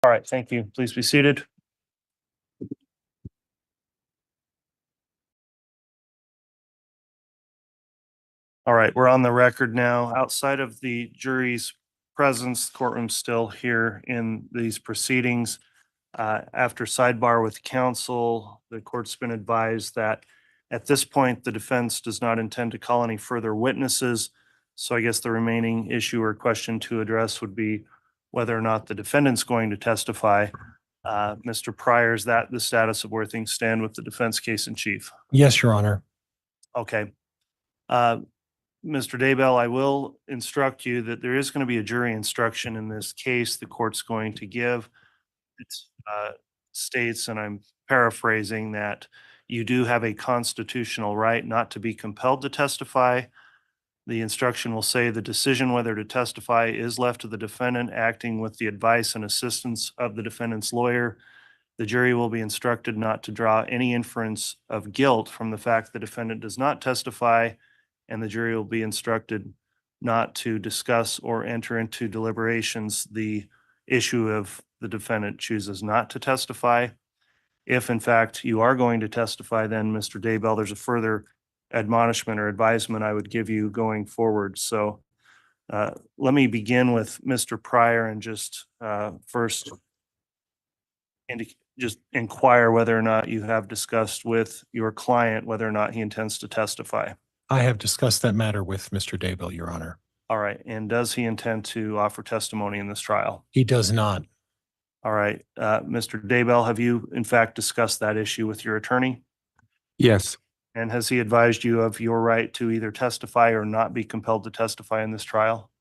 All right, thank you. Please be seated. All right, we're on the record now. Outside of the jury's presence, the courtroom's still here in these proceedings. After sidebar with counsel, the court's been advised that at this point, the defense does not intend to call any further witnesses. So I guess the remaining issue or question to address would be whether or not the defendant's going to testify. Mr. Pryor, is that the status of where things stand with the defense case in chief? Yes, Your Honor. Okay. Uh, Mr. Daybell, I will instruct you that there is going to be a jury instruction in this case the court's going to give. It states, and I'm paraphrasing, that you do have a constitutional right not to be compelled to testify. The instruction will say the decision whether to testify is left to the defendant acting with the advice and assistance of the defendant's lawyer. The jury will be instructed not to draw any inference of guilt from the fact the defendant does not testify, and the jury will be instructed not to discuss or enter into deliberations the issue of the defendant chooses not to testify. If in fact you are going to testify, then Mr. Daybell, there's a further admonishment or advisement I would give you going forward. So let me begin with Mr. Pryor and just first just inquire whether or not you have discussed with your client whether or not he intends to testify. I have discussed that matter with Mr. Daybell, Your Honor. All right. And does he intend to offer testimony in this trial? He does not. All right. Mr. Daybell, have you in fact discussed that issue with your attorney? Yes, And has he advised you of your right to either testify or not be compelled to testify in this trial?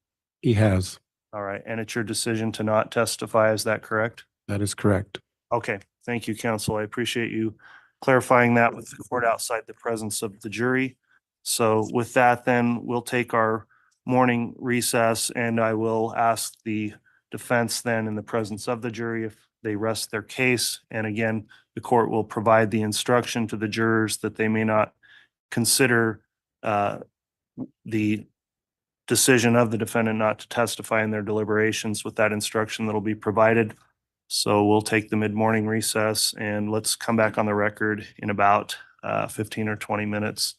he has. All right. And it's your decision to not testify. Is that correct? That is correct. Okay. Thank you, counsel. I appreciate you clarifying that with the court outside the presence of the jury. So with that, then we'll take our morning recess, and I will ask the defense then in the presence of the jury if they rest their case. And again, the court will provide the instruction to the jurors that they may not consider the decision of the defendant not to testify in their deliberations with that instruction that'll be provided. So we'll take the mid-morning recess, and let's come back on the record in about 15 or 20 minutes.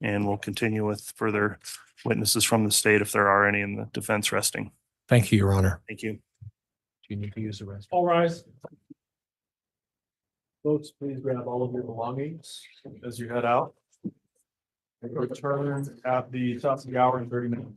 And we'll continue with further witnesses from the state if there are any in the defense resting. Thank you, Your Honor. Thank you. Do you need to use the restroom? All rise. Folks, please grab all of your belongings as you head out. And return at the top of the hour in 30 minutes.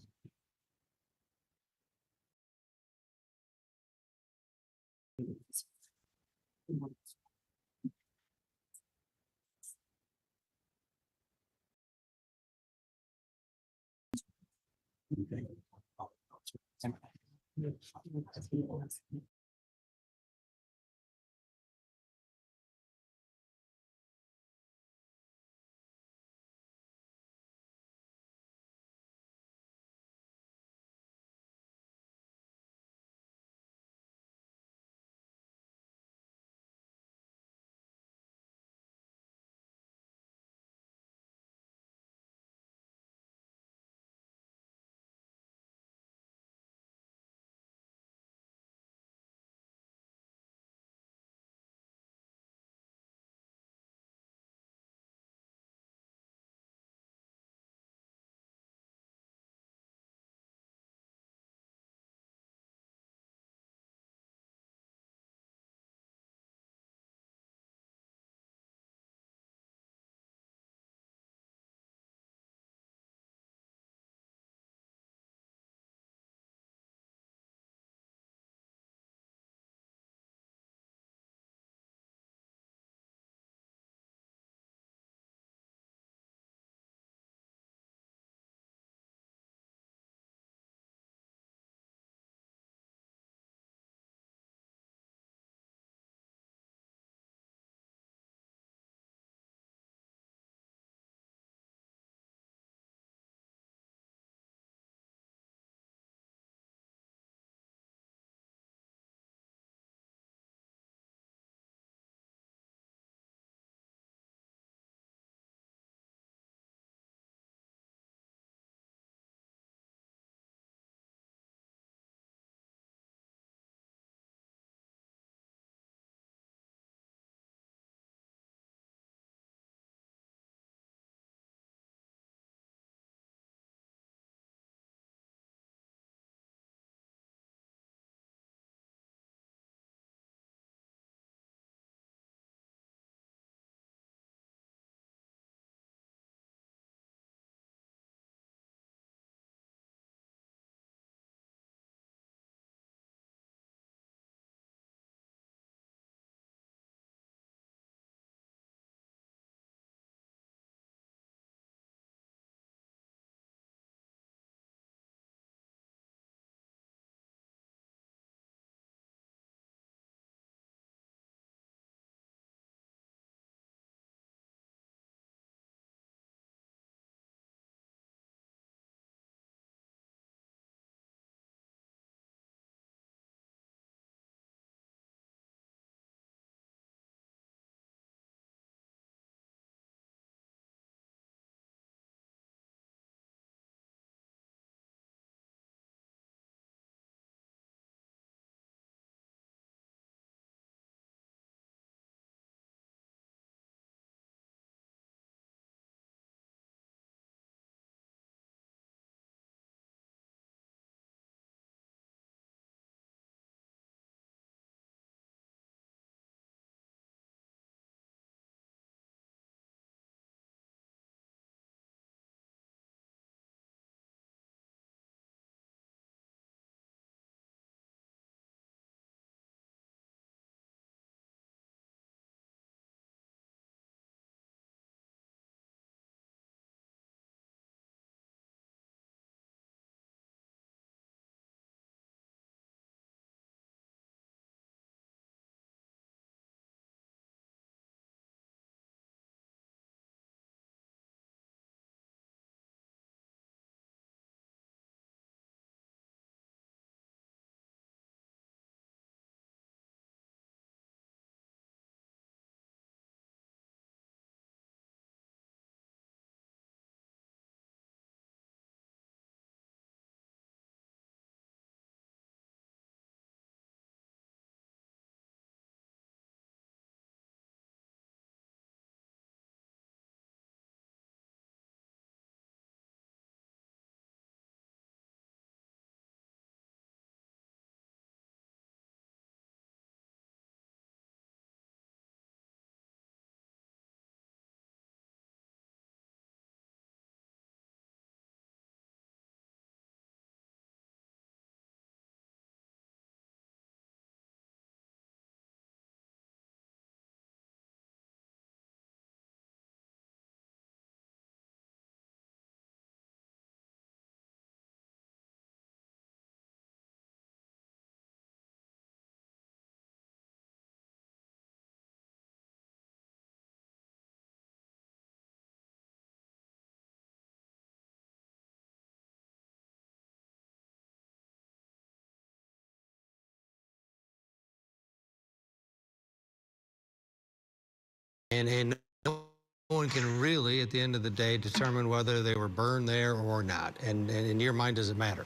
And no one can really, at the end of the day, determine whether they were burned there or not. And in your mind, does it matter?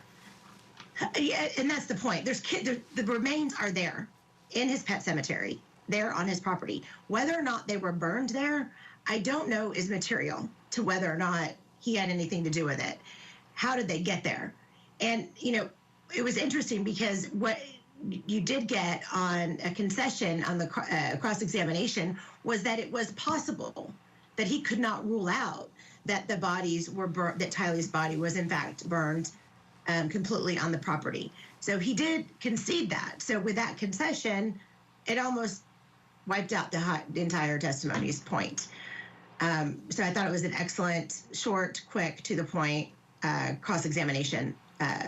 Yeah, and that's the point. The remains are there in his pet cemetery, there on his property. Whether or not they were burned there, I don't know is material to whether or not he had anything to do with it. How did they get there? And, it was interesting because what you did get on a concession on the cross-examination was that it was possible that he could not rule out that the bodies were burnt, that Tylee's body was in fact burned completely on the property. So he did concede that. So with that concession, it almost wiped out the entire testimony's point. So I thought it was an excellent, short, quick, to the point cross-examination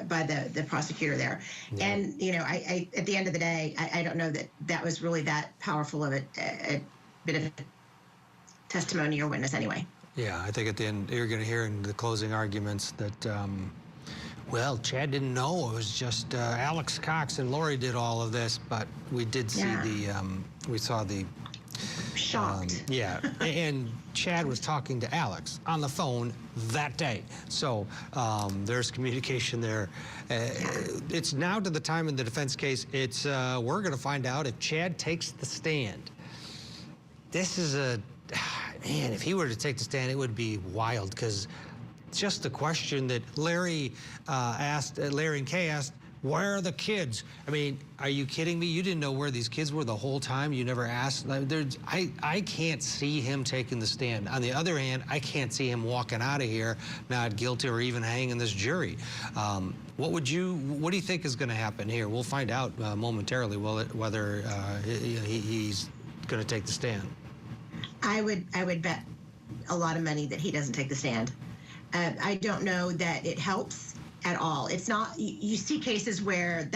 by the prosecutor there. Yeah. And, I at the end of the day, I don't know that was really that powerful of a bit of testimony or witness anyway. Yeah, I think at the end, you're going to hear in the closing arguments that, well, Chad didn't know. It was just Alex Cox and Lori did all of this, but we did see we saw the... Shocked. Yeah, and Chad was talking to Alex on the phone that day. So there's communication there. It's now to the time in the defense case, it's we're going to find out if Chad takes the stand. This is man, if he were to take the stand, it would be wild, because just the question that Larry and Kay asked, where are the kids? I mean, are you kidding me? You didn't know where these kids were the whole time? You never asked? I can't see him taking the stand. On the other hand, I can't see him walking out of here not guilty or even hanging this jury. What do you think is going to happen here? We'll find out momentarily whether he's going to take the stand. I would bet a lot of money that he doesn't take the stand. I don't know that it helps at all. It's not, you see cases where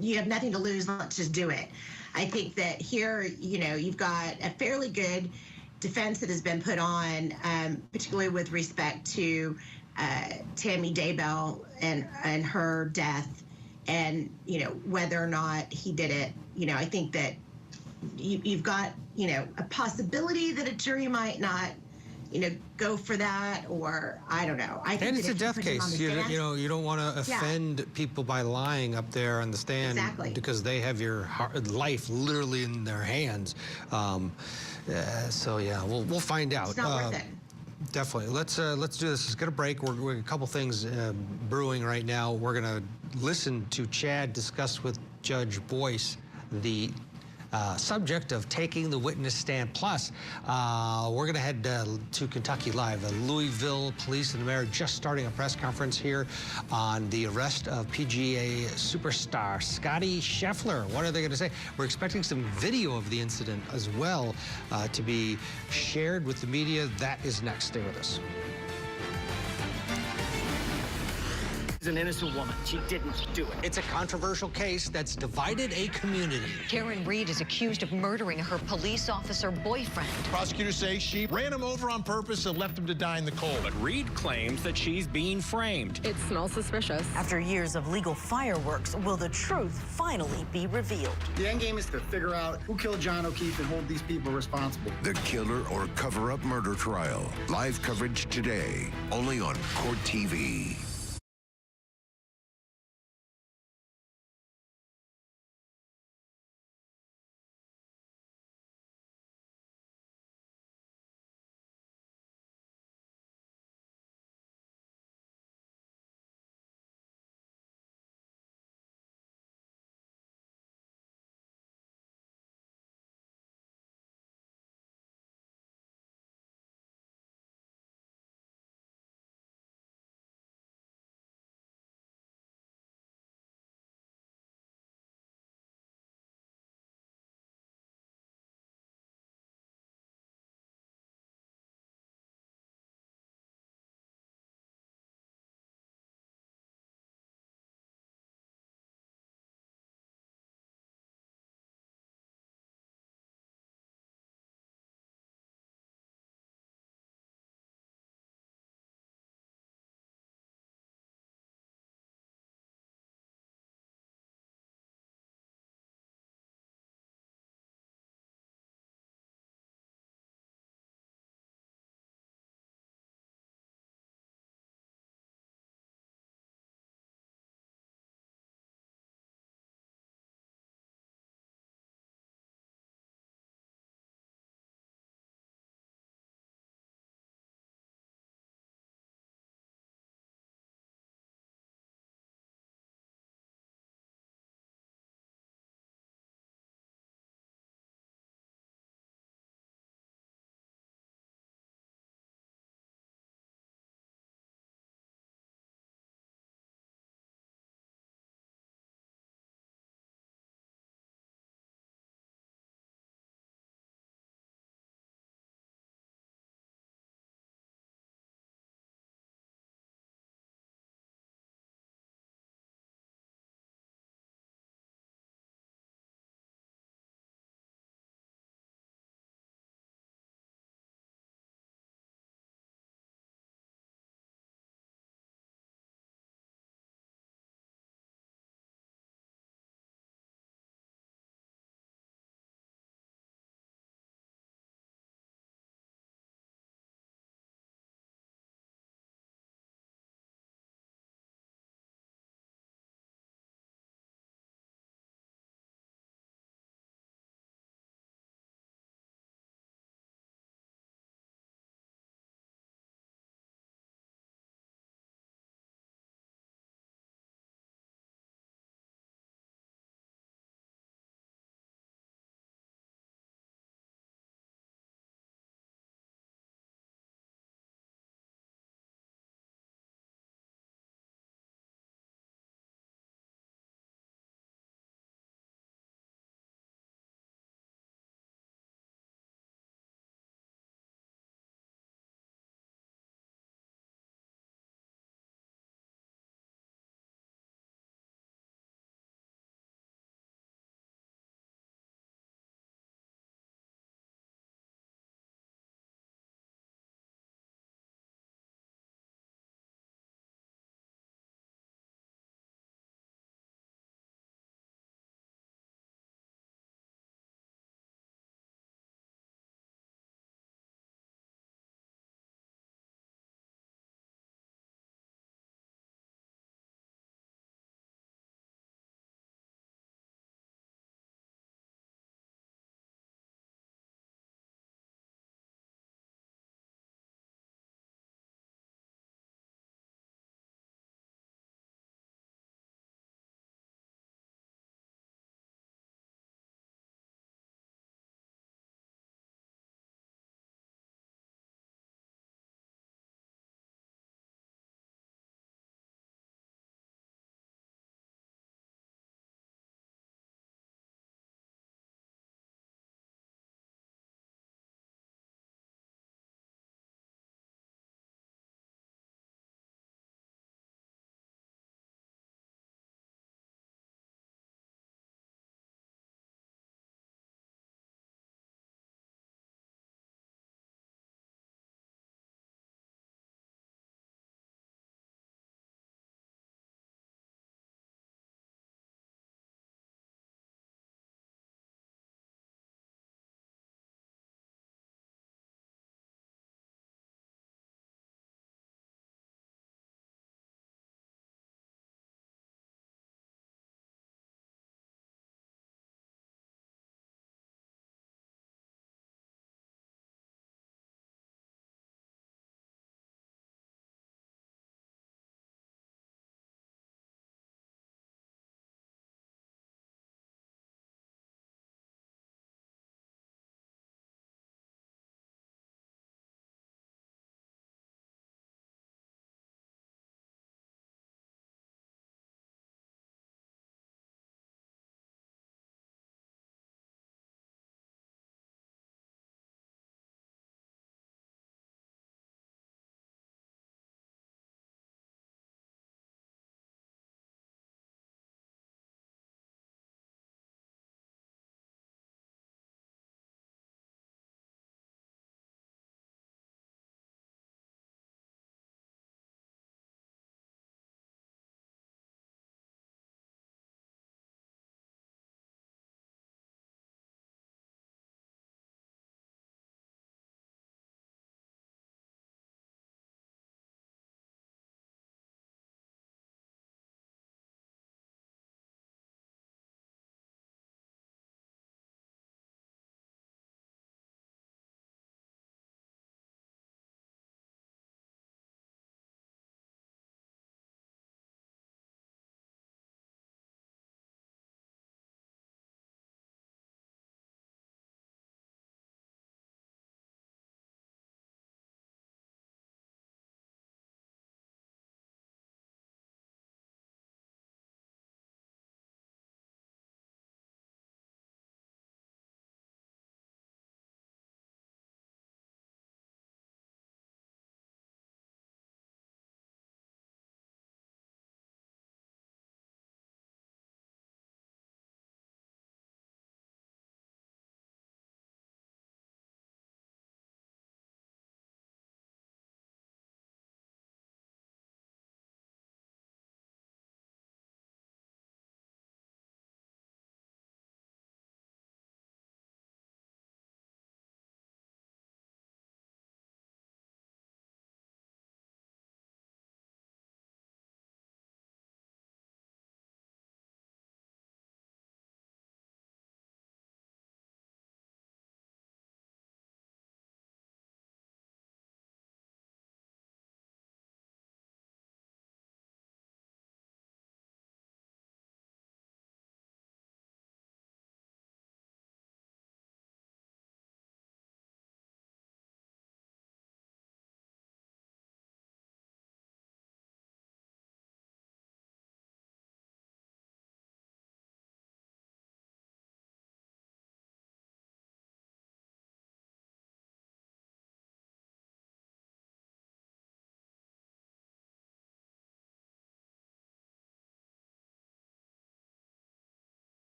you have nothing to lose, let's just do it. I think that here, you've got a fairly good defense that has been put on, particularly with respect to Tammy Daybell and her death, and, whether or not he did it. I think that you've got, a possibility that a jury might not go for that, or I don't know. I think and it's a death case. You don't want to offend people by lying up there on the stand. Exactly. Because they have your life literally in their hands. So yeah, we'll find out. It's not worth it. Definitely. Let's do this. Let's get a break. We're a couple things brewing right now. We're gonna listen to Chad discuss with Judge Boyce the subject of taking the witness stand. Plus, we're going to head to Kentucky Live. The Louisville Police and the mayor just starting a press conference here on the arrest of PGA superstar Scotty Scheffler. What are they going to say? We're expecting some video of the incident as well to be shared with the media. That is next. Stay with us. An innocent woman. She didn't do it. It's a controversial case that's divided a community. Karen Reed is accused of murdering her police officer boyfriend. Prosecutors say she ran him over on purpose and left him to die in the cold. But Reed claims that she's being framed. It smells suspicious. After years of legal fireworks, will the truth finally be revealed? The end game is to figure out who killed John O'Keefe and hold these people responsible. The killer or cover-up murder trial. Live coverage today, only on Court TV.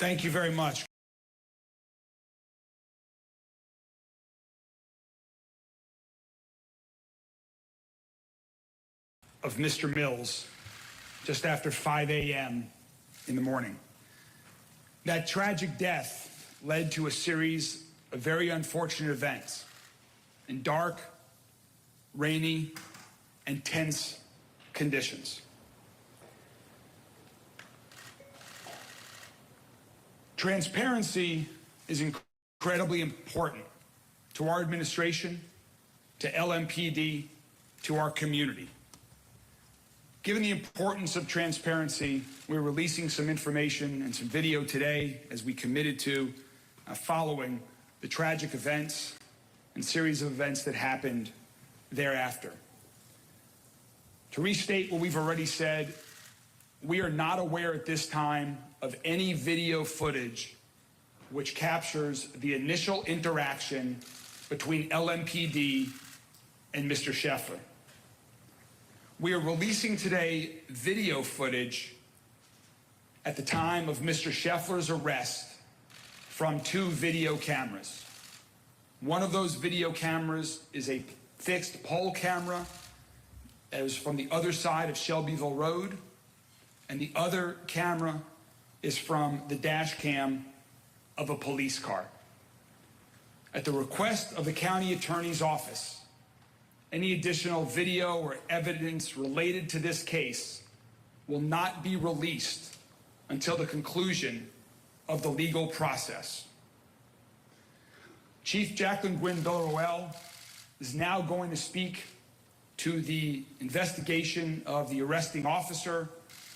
Thank you very much. Of Mr. Mills just after 5 a.m. in the morning. That tragic death led to a series of very unfortunate events in dark, rainy, and tense conditions. Transparency is incredibly important to our administration, to LMPD, to our community. Given the importance of transparency, we're releasing some information and some video today, as we committed to, following the tragic events and series of events that happened thereafter. To restate what we've already said, we are not aware at this time of any video footage which captures the initial interaction between LMPD and Mr. Scheffler. We are releasing today video footage at the time of Mr. Scheffler's arrest from 2 video cameras. One of those video cameras is a fixed pole camera that was from the other side of Shelbyville Road, and the other camera is from the dash cam of a police car. At the request of the county attorney's office, any additional video or evidence related to this case will not be released until the conclusion of the legal process. Chief Jacqueline Gwynn Villaroel is now going to speak to the investigation of the arresting officer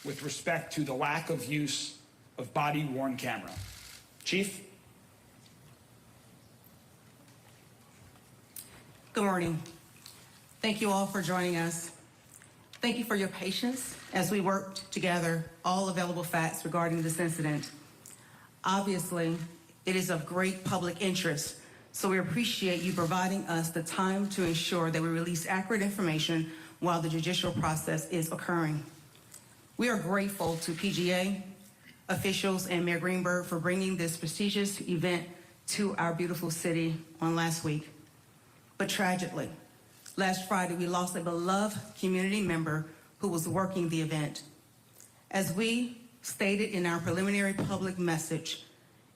with respect to the lack of use of body-worn camera. Chief? Good morning. Thank you all for joining us. Thank you for your patience as we worked together all available facts regarding this incident. Obviously, it is of great public interest, so we appreciate you providing us the time to ensure that we release accurate information while the judicial process is occurring. We are grateful to PGA, officials, and Mayor Greenberg for bringing this prestigious event to our beautiful city on last week. But tragically, last Friday, we lost a beloved community member who was working the event. As we stated in our preliminary public message,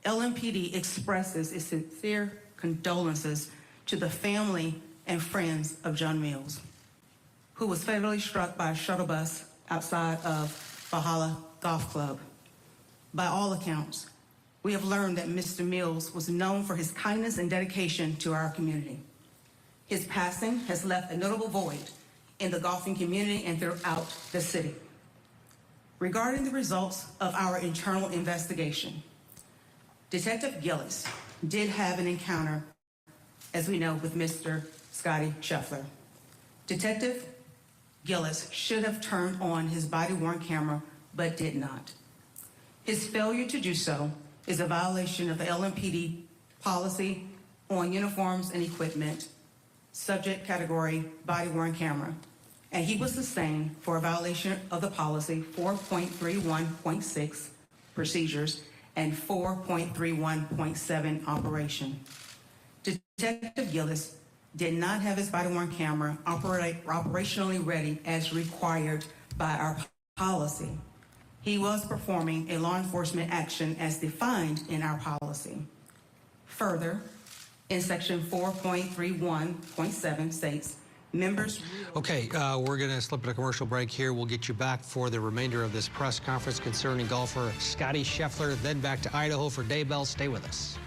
LMPD expresses its sincere condolences to the family and friends of John Mills, who was fatally struck by a shuttle bus outside of Valhalla Golf Club. By all accounts, we have learned that Mr. Mills was known for his kindness and dedication to our community. His passing has left a notable void in the golfing community and throughout the city. Regarding the results of our internal investigation, Detective Gillis did have an encounter, as we know, with Mr. Scotty Scheffler. Detective Gillis should have turned on his body-worn camera, but did not. His failure to do so is a violation of the LMPD policy on uniforms and equipment, subject category body-worn camera, and he was sustained for a violation of the policy 4.31.6 procedures and 4.31.7 operation. Detective Gillis did not have his body-worn camera operationally ready as required by our policy. He was performing a law enforcement action as defined in our policy. Further, in section 4.31.7 states, members... Okay, we're going to slip in a commercial break here. We'll get you back for the remainder of this press conference concerning golfer Scotty Scheffler, then back to Idaho for Daybell. Stay with us.